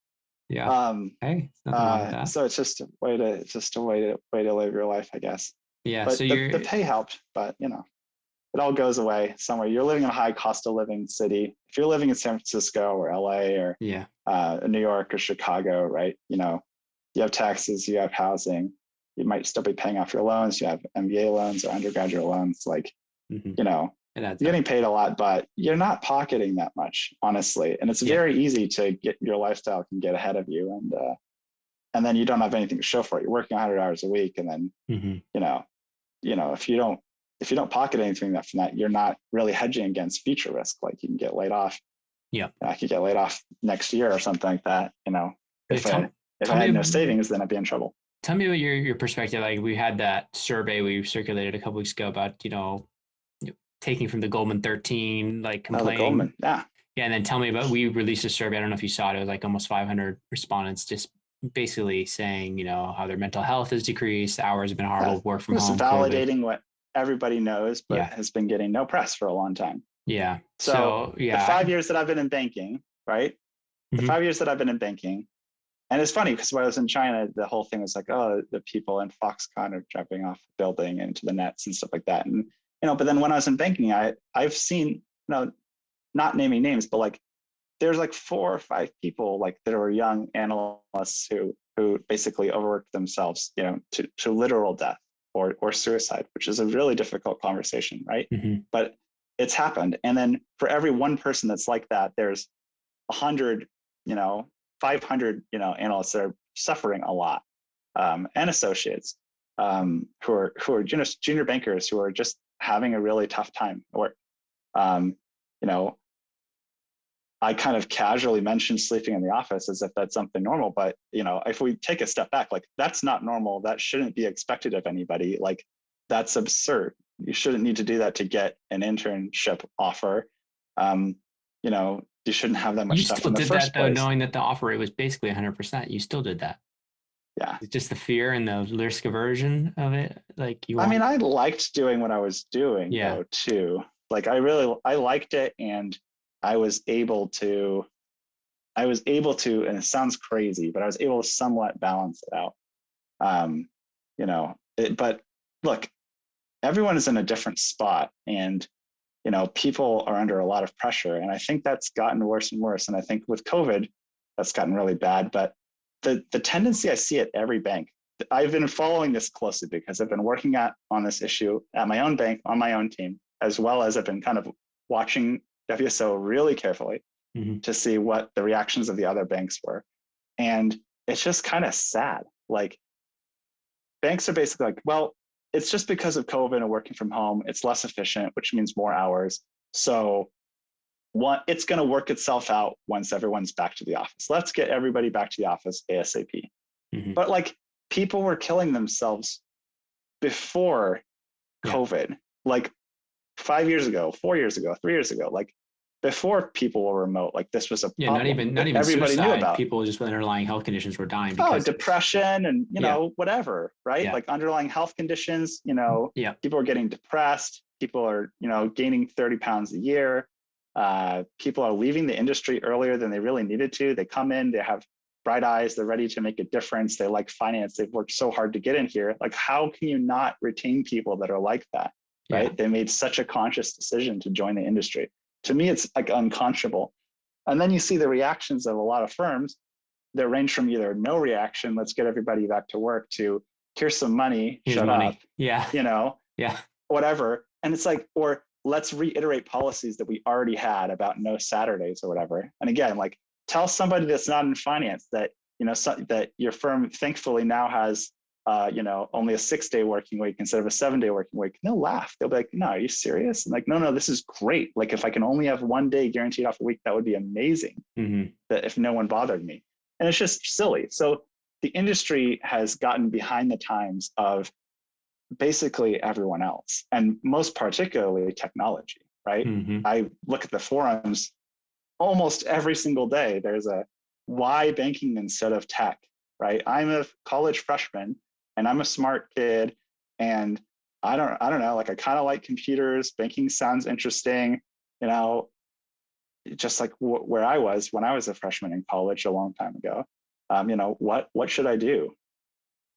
Yeah. Hey, nothing wrong with that. So it's just a way to live your life, I guess. Yeah. But So the you're, pay helped, but it all goes away somewhere. You're living in a high cost of living city. If you're living in San Francisco or LA or yeah. New York or Chicago, right? You have taxes, you have housing, you might still be paying off your loans. You have MBA loans or undergraduate loans. Like, Hmm. you know, It adds you're up. getting paid a lot, but you're not pocketing that much, honestly. And it's Yeah. very easy to get your lifestyle can get ahead of you. And then you don't have anything to show for it. You're working 100 hours a week. And then, Hmm. you know, if you don't pocket anything from that, you're not really hedging against future risk. Like you can get laid off. Yeah. I could get laid off next year or something like that. Yeah. If I if I Tell had no me, savings, then I'd be in trouble. tell me about your perspective. Like we had that survey we circulated a couple weeks ago about, taking from the Goldman 13, like Oh, the complaining. Goldman. Yeah. Yeah. And then tell me about, we released a survey. I don't know if you saw it. It was like almost 500 respondents just basically saying, how their mental health has decreased, hours have been Yeah. horrible, work from Just home, COVID. validating what everybody knows, but Yeah. has been getting no press for a long time. Yeah. So So the yeah. 5 years that I've been in banking, right? The Mhm. 5 years that I've been in banking, and it's funny because when I was in China, the whole thing was like, oh, the people in Foxconn are jumping off the building into the nets and stuff like that. And but then when I was in banking, I've seen, not naming names, but like there's like 4 or 5 people like that are young analysts who basically overwork themselves, to literal death or suicide, which is a really difficult conversation, right? Mhm. But it's happened. And then for every one person that's like that, there's 100, 500, analysts that are suffering a lot, and associates, who are just junior bankers who are just having a really tough time. Or, um, you know, I kind of casually mentioned sleeping in the office as if that's something normal, but if we take a step back, like that's not normal. That shouldn't be expected of anybody. Like that's absurd. You shouldn't need to do that to get an internship offer. Um, you shouldn't have that You much stuff still in the did that first though, place. knowing that the offer rate was basically 100%. You still did that. Yeah. It's just the fear and the risk aversion of it. Like you I mean, want, I liked doing what I was doing yeah, though too. Like I liked it, and I was able to, and it sounds crazy, but I was able to somewhat balance it out. Um, but look, everyone is in a different spot, and people are under a lot of pressure, and I think that's gotten worse and worse. And I think with COVID, that's gotten really bad. But the tendency I see at every bank, I've been following this closely because I've been working on this issue at my own bank on my own team, as well as I've been kind of watching WSO really carefully hmm, to see what the reactions of the other banks were. And it's just kind of sad. Like banks are basically like, well, it's just because of COVID and working from home, it's less efficient, which means more hours. So it's going to work itself out once everyone's back to the office. Let's get everybody back to the office ASAP. hmm, But like people were killing themselves before yeah, COVID, like 5 years ago, 4 years ago, 3 years ago, like before people were remote, like this was a yeah. Not problem even not that even everybody knew suicide. about. People just with underlying health conditions were dying Oh, because of, depression and, yeah, whatever, right? yeah, Like underlying health conditions, yeah, people are getting depressed. People are, gaining 30 pounds a year. People are leaving the industry earlier than they really needed to. They come in, they have bright eyes, they're ready to make a difference. They like finance. They've worked so hard to get in here. Like, how can you not retain people that are like that, yeah, right? They made such a conscious decision to join the industry. To me, it's like unconscionable. And then you see the reactions of a lot of firms that range from either no reaction, let's get everybody back to work, to here's some money, here's shut up, money. Yeah, you know, yeah, whatever. And it's like, or let's reiterate policies that we already had about no Saturdays or whatever. And again, like tell somebody that's not in finance that, that your firm thankfully now has, only a 6-day working week instead of a 7-day working week. And they'll laugh. They'll be like, no, are you serious? And like, no, this is great. Like if I can only have one day guaranteed off a week, that would be amazing. hmm, That if no one bothered me. And it's just silly. So the industry has gotten behind the times of basically everyone else, and most particularly technology, right? hmm, I look at the forums almost every single day. There's a why banking instead of tech, right? I'm a college freshman and I'm a smart kid, and I don't know, like I kind of like computers. Banking sounds interesting, you know, just like where I was when I was a freshman in college a long time ago. What should I do?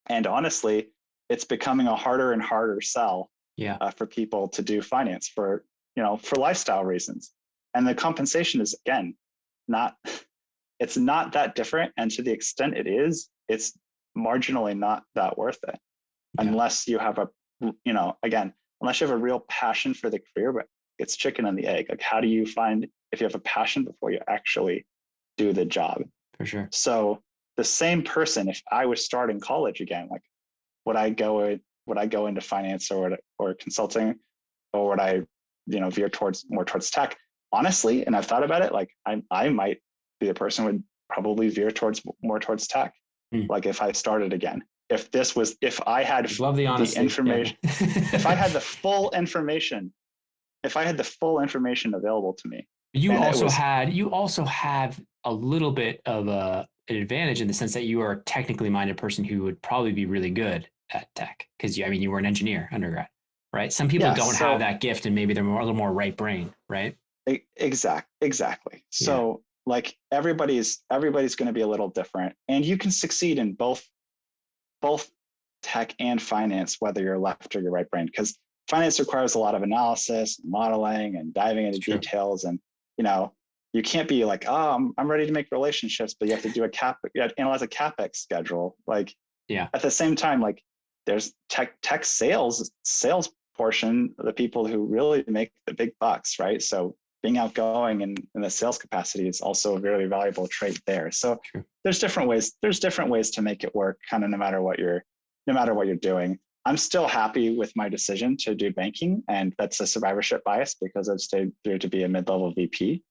And honestly, it's becoming a harder and harder sell Yeah. for people to do finance for, for lifestyle reasons. And the compensation is, again, not, it's not that different. And to the extent it is, it's marginally not that worth it unless you have again, unless you have a real passion for the career, but it's chicken and the egg. Like, how do you find if you have a passion before you actually do the job? For sure. So the same person, if I was starting college again, like, would I go into finance or consulting, or would I, veer more towards tech? Honestly, and I've thought about it, like I might be the person who would probably veer more towards tech. Like, if I started again, if I had love the honesty. information, Yeah. if I had the full information available to me. You also have a little bit of an advantage in the sense that you are a technically minded person who would probably be really good at tech, because you were an engineer undergrad, right? Some people don't have that gift, and maybe they're a little more right brain, right? Exactly. So like, everybody's going to be a little different, and you can succeed in both tech and finance, whether you're left or you're right brain, because finance requires a lot of analysis, modeling, and diving into details. And, you can't be like, oh, I'm ready to make relationships, but you have to do you have to analyze a CapEx schedule. Like, at the same time, like, there's tech sales portion of the people who really make the big bucks, right? So being outgoing and in the sales capacity is also a very valuable trait there. So there's different ways to make it work, kind of no matter what you're doing. I'm still happy with my decision to do banking, and that's a survivorship bias because I've stayed through to be a mid-level VP.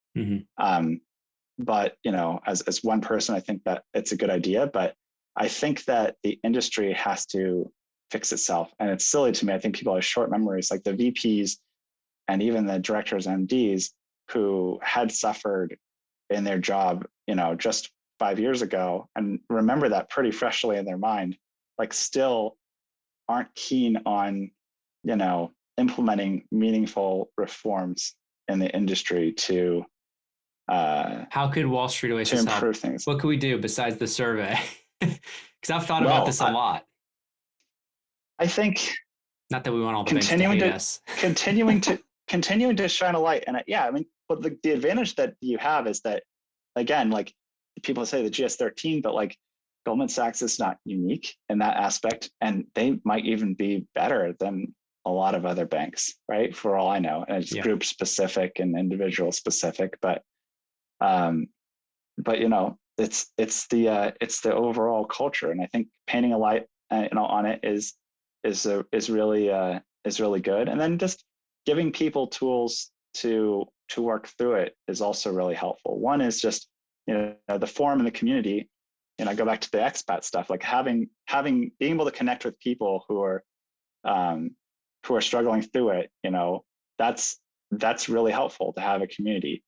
But as one person, I think that it's a good idea, but I think that the industry has to fix itself. And it's silly to me. I think people have short memories, like the VPs and even the directors, MDs, who had suffered in their job, just 5 years ago, and remember that pretty freshly in their mind, like, still aren't keen on, implementing meaningful reforms in the industry to how could Wall Street Oasis improve help? Things? What could we do besides the survey? Because I've thought about this a lot. I think, not that we want all the banks to hate us. continuing to shine a light. And but the advantage that you have is that, again, like, people say the GS13, but like, Goldman Sachs is not unique in that aspect, and they might even be better than a lot of other banks, right? For all I know, and it's group specific and individual specific, but it's the overall culture, and I think painting a light, on it is really good, and then just giving people tools to work through it is also really helpful. One is just the forum in the community. Go back to the expat stuff, like being able to connect with people who are struggling through it. That's really helpful to have a community.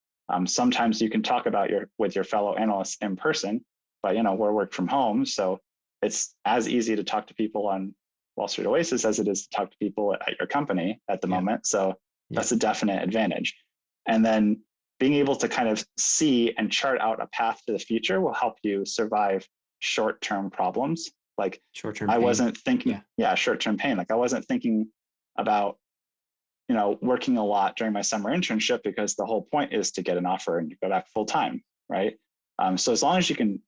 Sometimes you can talk about with your fellow analysts in person, but we're work from home, so it's as easy to talk to people on Wall Street Oasis as it is to talk to people at your company at the moment. So that's a definite advantage. And then being able to kind of see and chart out a path to the future will help you survive short-term problems. Like, short-term I pain. wasn't thinking, short-term pain. Like, I wasn't thinking about, working a lot during my summer internship, because the whole point is to get an offer and you go back full time, right? So as long as you can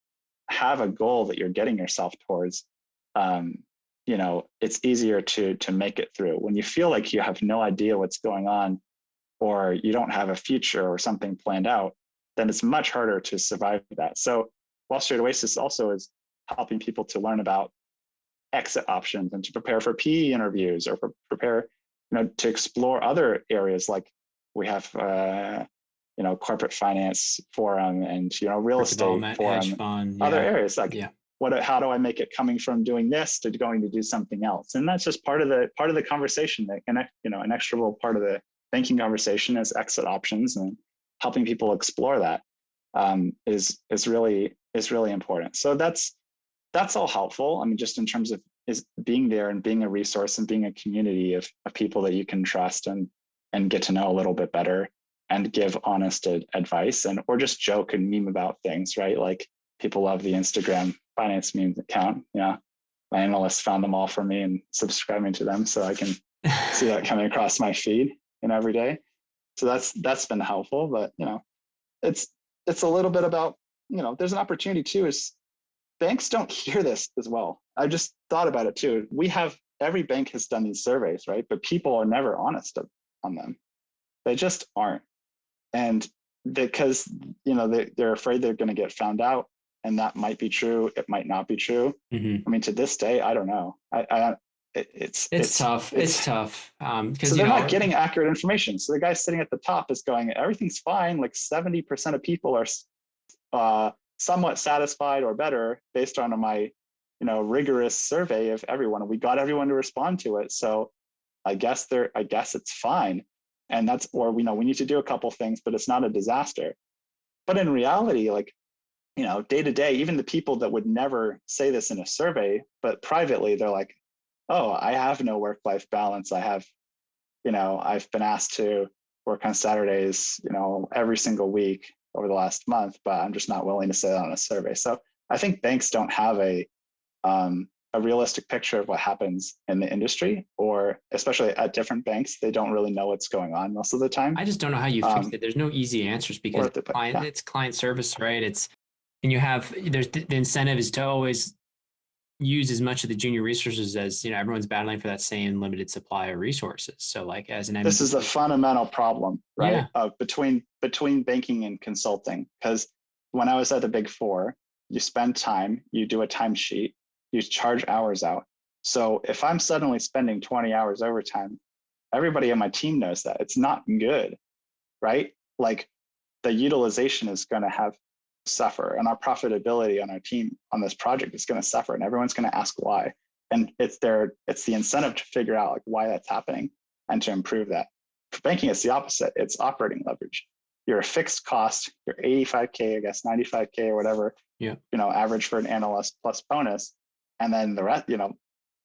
have a goal that you're getting yourself towards, it's easier to make it through. When you feel like you have no idea what's going on, or you don't have a future or something planned out, then it's much harder to survive that. So Wall Street Oasis also is helping people to learn about exit options and to prepare for PE interviews, or prepare, to explore other areas. Like, we have, corporate finance forum, and, real estate forum, hedge fund, other areas. Like, how do I make it coming from doing this to going to do something else? And that's just part of the conversation. That an inexorable part of the banking conversation is exit options, and helping people explore that is really important. So that's all helpful. I mean, just in terms of is being there and being a resource and being a community of people that you can trust and get to know a little bit better, and give honest advice, or just joke and meme about things, right? Like, people love the Instagram finance meme account. Yeah. my analysts found them all for me and subscribing to them so I can see that coming across my feed every day. So that's been helpful, but it's a little bit about, there's an opportunity too, is banks don't hear this as well. I just thought about it too. Every bank has done these surveys, right? But people are never honest on them. They just aren't. And because, they're afraid they're going to get found out, and that might be true. It might not be true. Mm-hmm. I mean, to this day, I don't know. It's tough. It's tough. So they're not getting accurate information. So the guy sitting at the top is going, everything's fine. Like 70% of people are somewhat satisfied or better based on my, rigorous survey of everyone. And we got everyone to respond to it. So I guess it's fine. And we need to do a couple things, but it's not a disaster. But in reality, like, day to day, even the people that would never say this in a survey, but privately, they're like, oh, I have no work-life balance. I've been asked to work on Saturdays, every single week over the last month, but I'm just not willing to say that on a survey. So I think banks don't have a realistic picture of what happens in the industry, or especially at different banks, they don't really know what's going on most of the time. I just don't know how you fix it. There's no easy answers because it's client service, right? There's the incentive is to always use as much of the junior resources as everyone's battling for that same limited supply of resources. So like as an this is the fundamental problem, right? Yeah. Between banking and consulting. Because when I was at the Big Four, you spend time, you do a timesheet, you charge hours out. So if I'm suddenly spending 20 hours overtime, everybody on my team knows that. It's not good, right? Like the utilization is going to suffer, and our profitability on our team on this project is going to suffer, and everyone's going to ask why. And it's the incentive to figure out like why that's happening and to improve that. For banking, it's the opposite. It's operating leverage. You're a fixed cost, you're 85K, I guess 95K or whatever, average for an analyst plus bonus. And then the rest,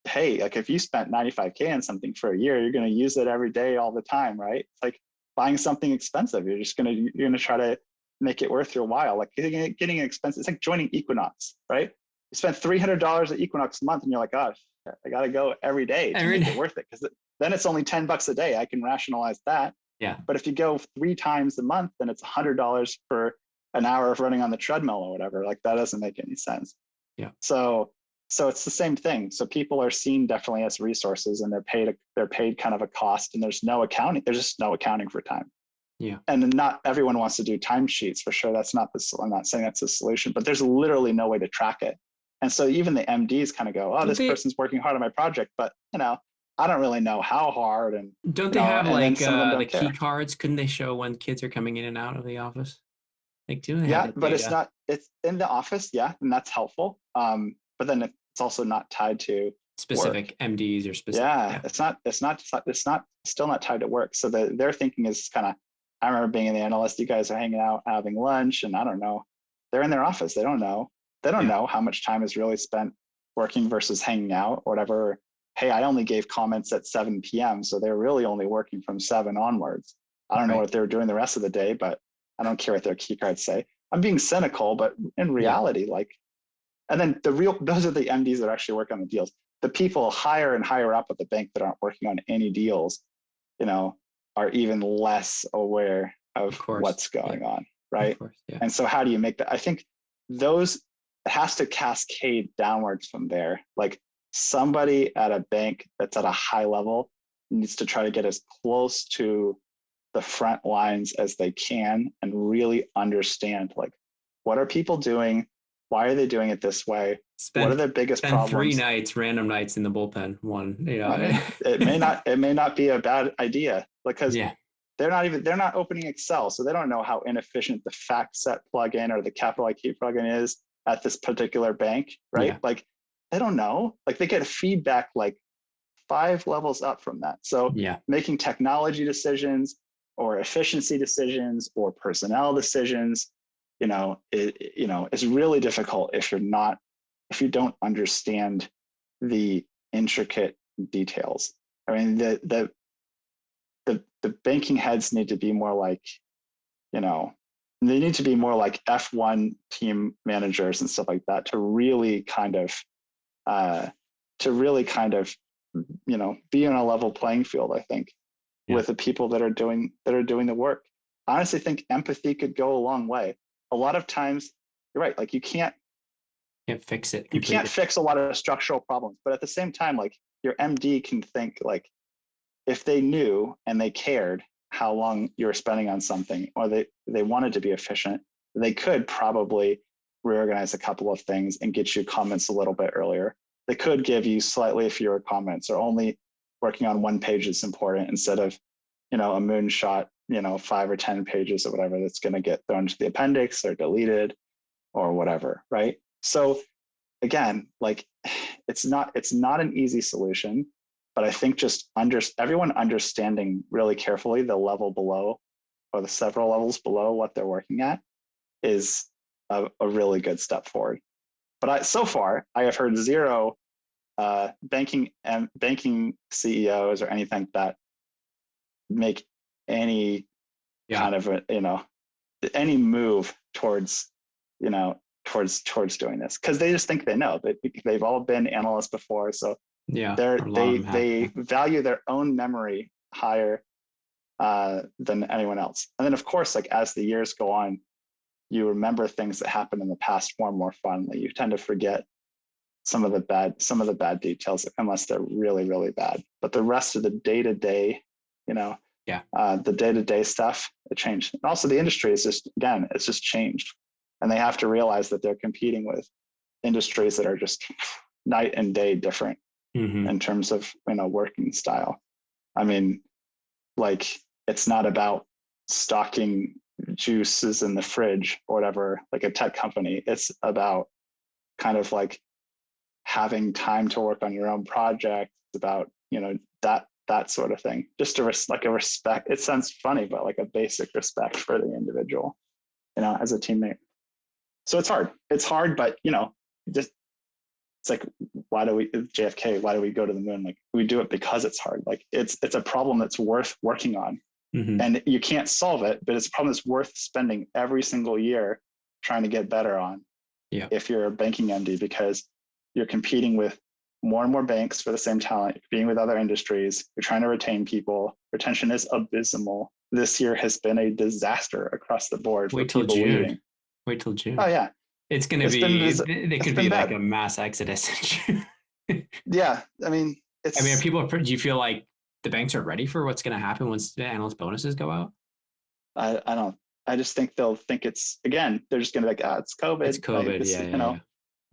hey, like if you spent 95K on something for a year, you're going to use it every day, all the time, right? It's like buying something expensive. You're going to try to make it worth your while. Like getting an expensive, it's like joining Equinox, right? You spend $300 at Equinox a month and you're like, oh, shit, I got to go every day to make it worth it. Because then it's only $10 a day. I can rationalize that. Yeah. But if you go 3 times a month, then it's $100 for an hour of running on the treadmill or whatever. Like that doesn't make any sense. Yeah. So it's the same thing. So people are seen definitely as resources, and they're paid kind of a cost, and there's no accounting. There's just no accounting for time. Yeah. And not everyone wants to do timesheets for sure. I'm not saying that's a solution, but there's literally no way to track it. And so even the MDs kind of go, oh, this person's working hard on my project, but I don't really know how hard. And don't they have like the key cards? Couldn't they show when kids are coming in and out of the office? Like, do they have but it's in the office. Yeah. And that's helpful. But then it's also not tied to specific work. MDs or specific. Yeah. It's still not tied to work. So their thinking is kind of, I remember being an analyst, you guys are hanging out, having lunch, and I don't know, they're in their office. They don't know how much time is really spent working versus hanging out or whatever. Hey, I only gave comments at 7 p.m. So they're really only working from 7 onwards. I don't know what they were doing the rest of the day, but I don't care what their key cards say. I'm being cynical, but in reality, and then those are the MDs that actually work on the deals. The people higher and higher up at the bank that aren't working on any deals, are even less aware of what's going on, right? And so how do you make that? I think it has to cascade downwards from there. Like somebody at a bank that's at a high level needs to try to get as close to the front lines as they can and really understand like what are people doing? Why are they doing it this way? What are their biggest problems? 3 random nights in the bullpen. It may not be a bad idea because they're not opening Excel. So they don't know how inefficient the FactSet plugin or the Capital IQ plugin is at this particular bank, right? Yeah. Like they don't know, like they get feedback like 5 levels up from that. So making technology decisions or efficiency decisions or personnel decisions, is really difficult if you don't understand the intricate details. I mean, the banking heads need to be more like, they need to be more like F1 team managers and stuff like that to really kind of to really kind of, be on a level playing field, I think, with the people that are doing the work. I honestly think empathy could go a long way. A lot of times, you're right, like you can't fix it you completely. can't fix a lot of structural problems, but at the same time, like your MD can think, like, if they knew and they cared how long you were spending on something, or they wanted to be efficient, they could probably reorganize a couple of things and get you comments a little bit earlier. They could give you slightly fewer comments, or only working on one page is important instead of, a moonshot, 5 or 10 pages or whatever that's going to get thrown to the appendix or deleted or whatever, right? So again, like it's not an easy solution, but I think just everyone understanding really carefully the level below, or the several levels below what they're working at, is a really good step forward. But so far, I have heard zero banking CEOs or anything like that make any kind of any move towards doing this, because they just think they know. They've all been analysts before, so they value their own memory higher than anyone else. And then of course, like as the years go on, you remember things that happened in the past more and more fondly. You tend to forget some of the bad details, unless they're really, really bad. But the rest of the day-to-day, the day-to-day stuff, it changed. And also the industry is it's just changed. And they have to realize that they're competing with industries that are just night and day different in terms of, working style. I mean, like, it's not about stocking juices in the fridge or whatever, like a tech company. It's about kind of like having time to work on your own project. It's about, that sort of thing. Just a respect. It sounds funny, but like a basic respect for the individual, as a teammate. So it's hard, but just, it's like, why do we go to the moon? Like, we do it because it's hard. Like it's a problem that's worth working on, and you can't solve it, but it's a problem that's worth spending every single year trying to get better on. Yeah. If you're a banking MD, because you're competing with more and more banks for the same talent, you're competing with other industries, you're trying to retain people. Retention is abysmal. This year has been a disaster across the board for people leaving. Wait till June. Oh yeah. It's going to be, it could be like a mass exodus. Yeah. I mean, do you feel like the banks are ready for what's going to happen once the analyst bonuses go out? I don't, I just think they'll think it's, again, they're just going to be like, it's COVID. It's COVID.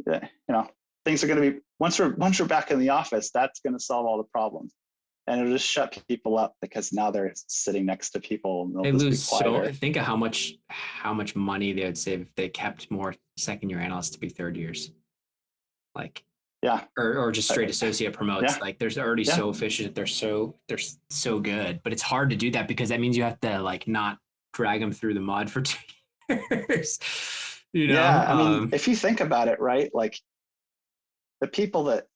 Yeah. Things are going to be, once we're back in the office, that's going to solve all the problems. And it'll just shut people up, because now they're sitting next to people and they lose. So think of how much money they would save if they kept more second-year analysts to be third years. Like, yeah, or just straight associate promotes. Yeah. Like, they're already so efficient. They're so good, but it's hard to do that because that means you have to like not drag them through the mud for 2 years. Yeah, I mean, if you think about it, right? Like, the people that,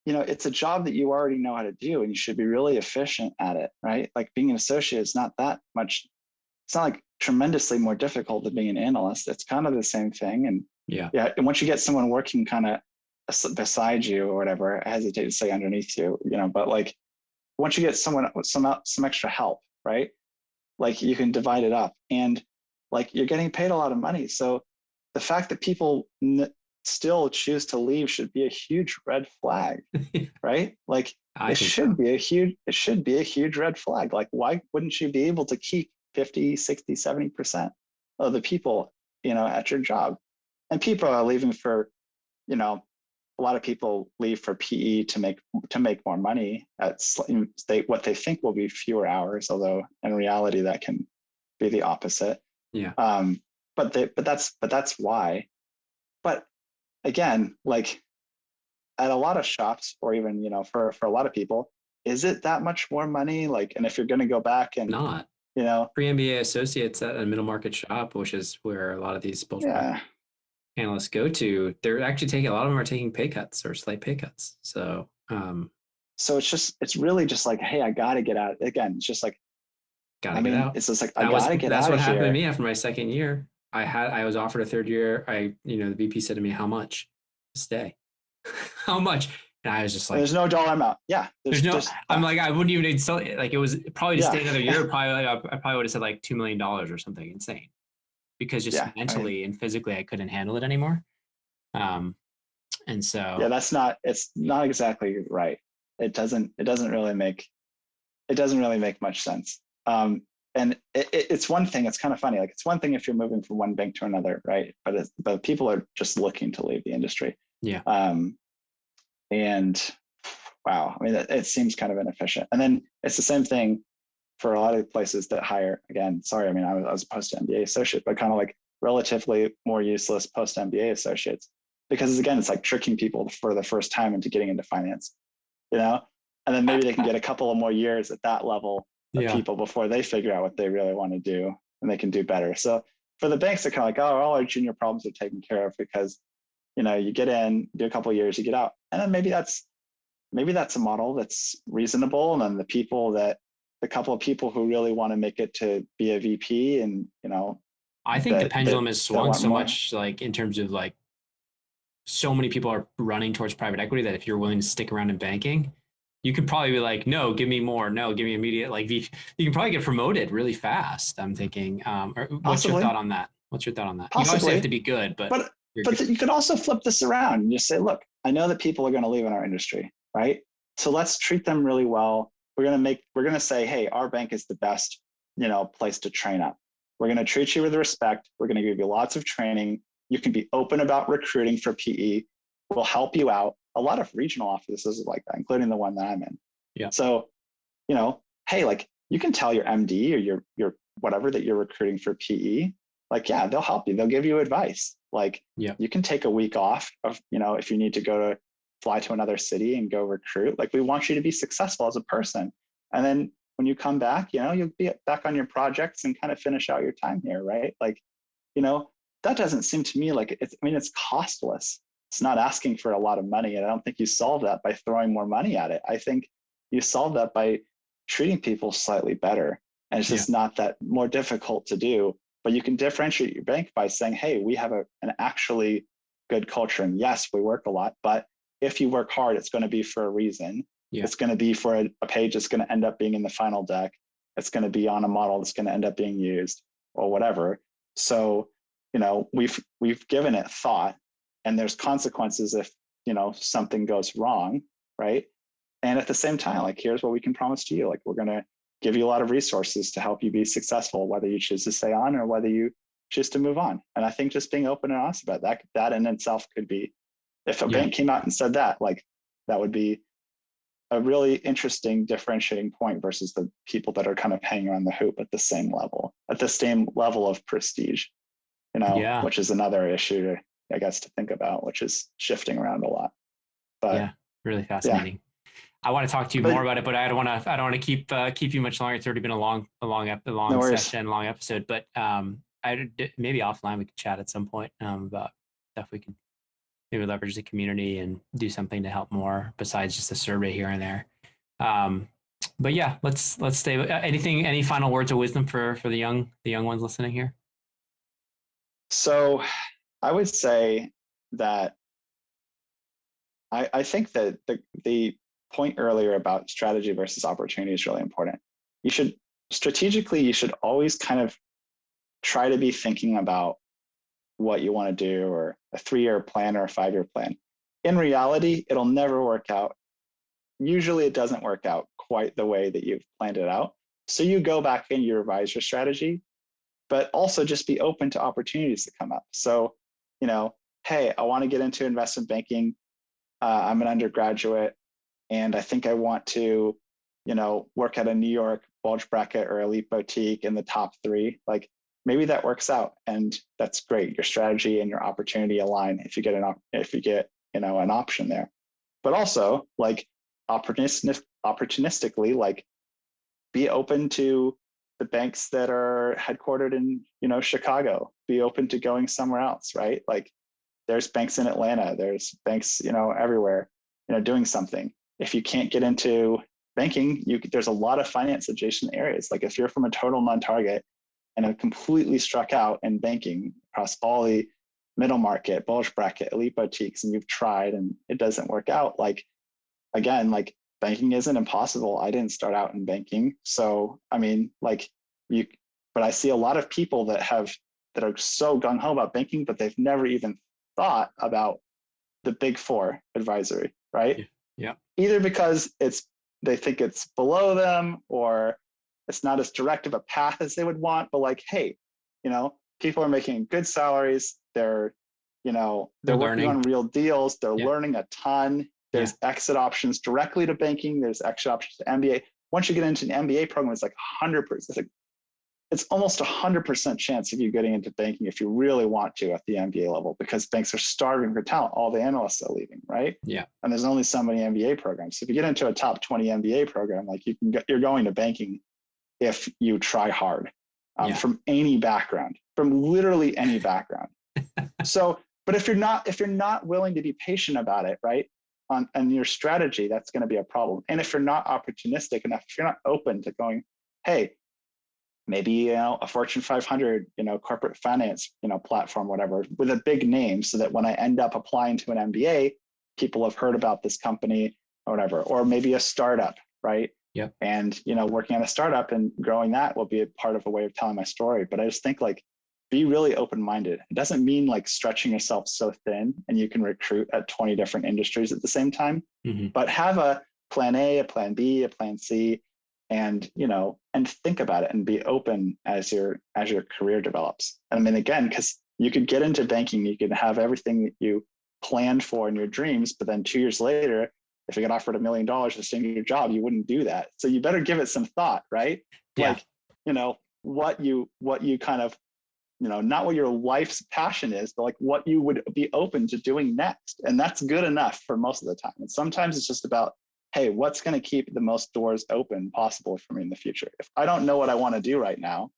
it's a job that you already know how to do, and you should be really efficient at it, right? Like, being an associate is not that much. It's not like tremendously more difficult than being an analyst. It's kind of the same thing. And and once you get someone working kind of beside you or whatever, I hesitate to say underneath you, but like, once you get someone with some extra help, right? Like, you can divide it up, and like, you're getting paid a lot of money. So the fact that people still choose to leave should be a huge red flag, right? Like, it should be a huge red flag. Like, why wouldn't you be able to keep 50, 60, 70% of the people, at your job? And people are leaving for, a lot of people leave for PE to make more money at what they think will be fewer hours, although in reality that can be the opposite. Yeah. But that's why. But again, like, at a lot of shops, or even, for a lot of people, is it that much more money? Like, and if you're going to go back and not, pre-MBA associates at a middle market shop, which is where a lot of these analysts go to, they're actually a lot of them are taking pay cuts or slight pay cuts. So, it's really just like, hey, I got to get out. Again, it's just like, get out. It's just like, I got to get out. That's what happened here. to me after my second year. I was offered a third year. The VP said to me, how much to stay? How much? And I was just And like, there's no dollar amount. Yeah, there's no, just I'm like, I wouldn't even insult it. Like it was probably to yeah, stay another year. Probably, I probably would have said like $2 million or something insane because just yeah. I mean, mentally and physically, I couldn't handle it anymore. Um, and yeah, so that's not. It's not exactly right. It doesn't really make. It doesn't really make much sense. And it's one thing. It's kind of funny. Like it's one thing if you're moving from one bank to another, right? But people are just looking to leave the industry. yeah, Um, and wow, I mean, it seems kind of inefficient. And then it's the same thing for a lot of places that hire. Again, sorry, I mean, I was a post MBA associate, but kind of like relatively more useless post MBA associates, because again, it's like tricking people for the first time into getting into finance, you know, and then maybe they can get a couple of more years at that level of yeah. people before they figure out what they really want to do and they can do better. So for the banks, they're kind of like, oh, all our junior problems are taken care of because, you know, you get in, do a couple of years, you get out, and then maybe that's a model that's reasonable. And then the couple of people who really want to make it to be a VP and, you know, I think the that pendulum has that swung want so more. much, like in terms of like so many people are running towards private equity that if you're willing to stick around in banking, you could probably be like, no, give me more. No, give me immediate. Like you can probably get promoted really fast. I'm thinking. Or what's your thought Possibly, on that? What's your thought on that? You obviously have to possibly, be good, but but you're good. you could also flip this around and just say, look, I know that people are going to leave in our industry, right? So let's treat them really well. We're going to say, hey, our bank is the best, you know, place to train up. We're going to treat you with respect. We're going to give you lots of training. You can be open about recruiting for PE. We'll help you out. A lot of regional offices are like that, including the one that I'm in. Yeah. So, you know, hey, like you can tell your MD or your whatever that you're recruiting for PE, like, yeah, they'll help you. They'll give you advice. Like Yeah. you can take a week off of, you know, if you need to fly to another city and go recruit. Like we want you to be successful as a person. And then when you come back, you know, you'll be back on your projects and kind of finish out your time here, right? Like, you know, that doesn't seem to me like I mean, it's costless. It's not asking for a lot of money. And I don't think you solve that by throwing more money at it. I think you solve that by treating people slightly better. And it's Yeah. just not that more difficult to do. But you can differentiate your bank by saying, hey, we have an actually good culture. And yes, we work a lot, but if you work hard, it's going to be for a reason. Yeah. It's going to be for a page that's going to end up being in the final deck. It's going to be on a model that's going to end up being used or whatever. So, you know, we've given it thought, and there's consequences if, you know, something goes wrong, right? And at the same time, like, here's what we can promise to you. Like, we're going to give you a lot of resources to help you be successful, whether you choose to stay on or whether you choose to move on. And I think just being open and honest about that in itself could be, if a Yeah. bank came out and said that, like, that would be a really interesting differentiating point versus the people that are kind of hanging around the hoop at the same level of prestige, you know, Yeah. which is another issue, I guess, to think about, which is shifting around a lot. But Yeah. Really yeah, fascinating. I want to talk to you more but about it, but I don't want to. I don't want to keep you much longer. It's already been a no long worries. session, long episode. But maybe offline we could chat at some point about stuff we could maybe leverage the community and do something to help more besides just a survey here and there. Um, but yeah, let's stay. Any final words of wisdom for the young ones listening here? So I would say that I think that the point earlier about strategy versus opportunity is really important. You should always kind of try to be thinking about what you want to do, or a 3-year plan or a 5-year plan. In reality, it'll never work out. Usually it doesn't work out quite the way that you've planned it out. So you go back and you revise your strategy, but also just be open to opportunities that come up. So, you know, hey, I want to get into investment banking. I'm an undergraduate and I think I want to, you know, work at a New York bulge bracket or elite boutique in the top 3. Like maybe that works out, and that's great. Your strategy and your opportunity align if you get you know, an option there. But also, like, opportunistically, like, be open to the banks that are headquartered in, you know, Chicago. Be open to going somewhere else, right? Like there's banks in Atlanta, there's banks, you know, everywhere, you know, doing something. If you can't get into banking, there's a lot of finance adjacent areas. Like if you're from a total non-target and have completely struck out in banking across all the middle market, bulge bracket, elite boutiques, and you've tried and it doesn't work out, like, again, like banking isn't impossible. I didn't start out in banking. So, I mean, like you, but I see a lot of people that are so gung ho about banking, but they've never even thought about the big four advisory, right? Yeah. Yeah. Either because they think it's below them, or it's not as direct of a path as they would want. But like, hey, people are making good salaries. They're They're working learning. on real deals. They're Yeah. learning a ton. Yeah. There's exit options directly to banking. There's exit options to MBA. Once you get into an MBA program, it's like 100%. It's almost 100% chance of you getting into banking if you really want to at the MBA level, because banks are starving for talent. All the analysts are leaving, right? Yeah. And there's only so many MBA programs. So if you get into a top 20 MBA program, like you're going to banking if you try hard, Yeah. from any background, from literally any background. So, but if you're not willing to be patient about it, right, on your strategy, that's going to be a problem. And if you're not opportunistic enough, if you're not open to going, hey, maybe a Fortune 500 corporate finance platform, whatever, with a big name, so that when I end up applying to an MBA, people have heard about this company or whatever. Or maybe a startup, right? Yeah. And working on a startup and growing that will be a part of a way of telling my story. But I just think, like, be really open-minded. It doesn't mean like stretching yourself so thin and you can recruit at 20 different industries at the same time, but have a plan A, a plan B, a plan C, and and think about it and be open as your career develops. And I mean, again, because you could get into banking, you could have everything that you planned for in your dreams, but then 2 years later, if you got offered $1 million to stay in your job, you wouldn't do that. So you better give it some thought, right? Yeah. Like, what you kind of, not what your life's passion is, but like what you would be open to doing next. And that's good enough for most of the time. And sometimes it's just about, hey, what's going to keep the most doors open possible for me in the future? If I don't know what I want to do right now,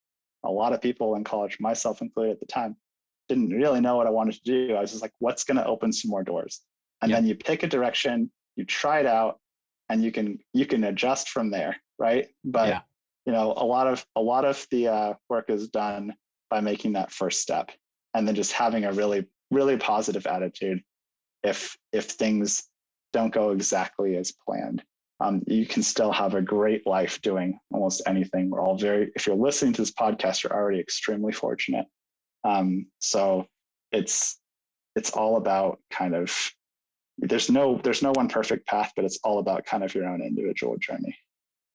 a lot of people in college, myself included at the time, didn't really know what I wanted to do. I was just like, what's going to open some more doors? And then you pick a direction, you try it out, and you can adjust from there, right? But a lot of the work is done by making that first step, and then just having a really, really positive attitude. If things don't go exactly as planned, you can still have a great life doing almost anything. We're all if you're listening to this podcast, you're already extremely fortunate. So it's all about kind of, there's no one perfect path, but it's all about kind of your own individual journey.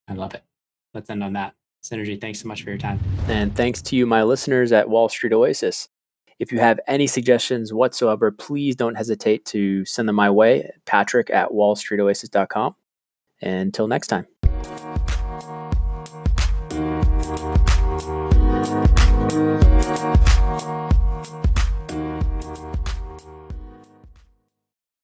I love it. Let's end on that. Synergy, thanks so much for your time. And thanks to you, my listeners at Wall Street Oasis. If you have any suggestions whatsoever, please don't hesitate to send them my way, Patrick at wallstreetoasis.com. Until next time.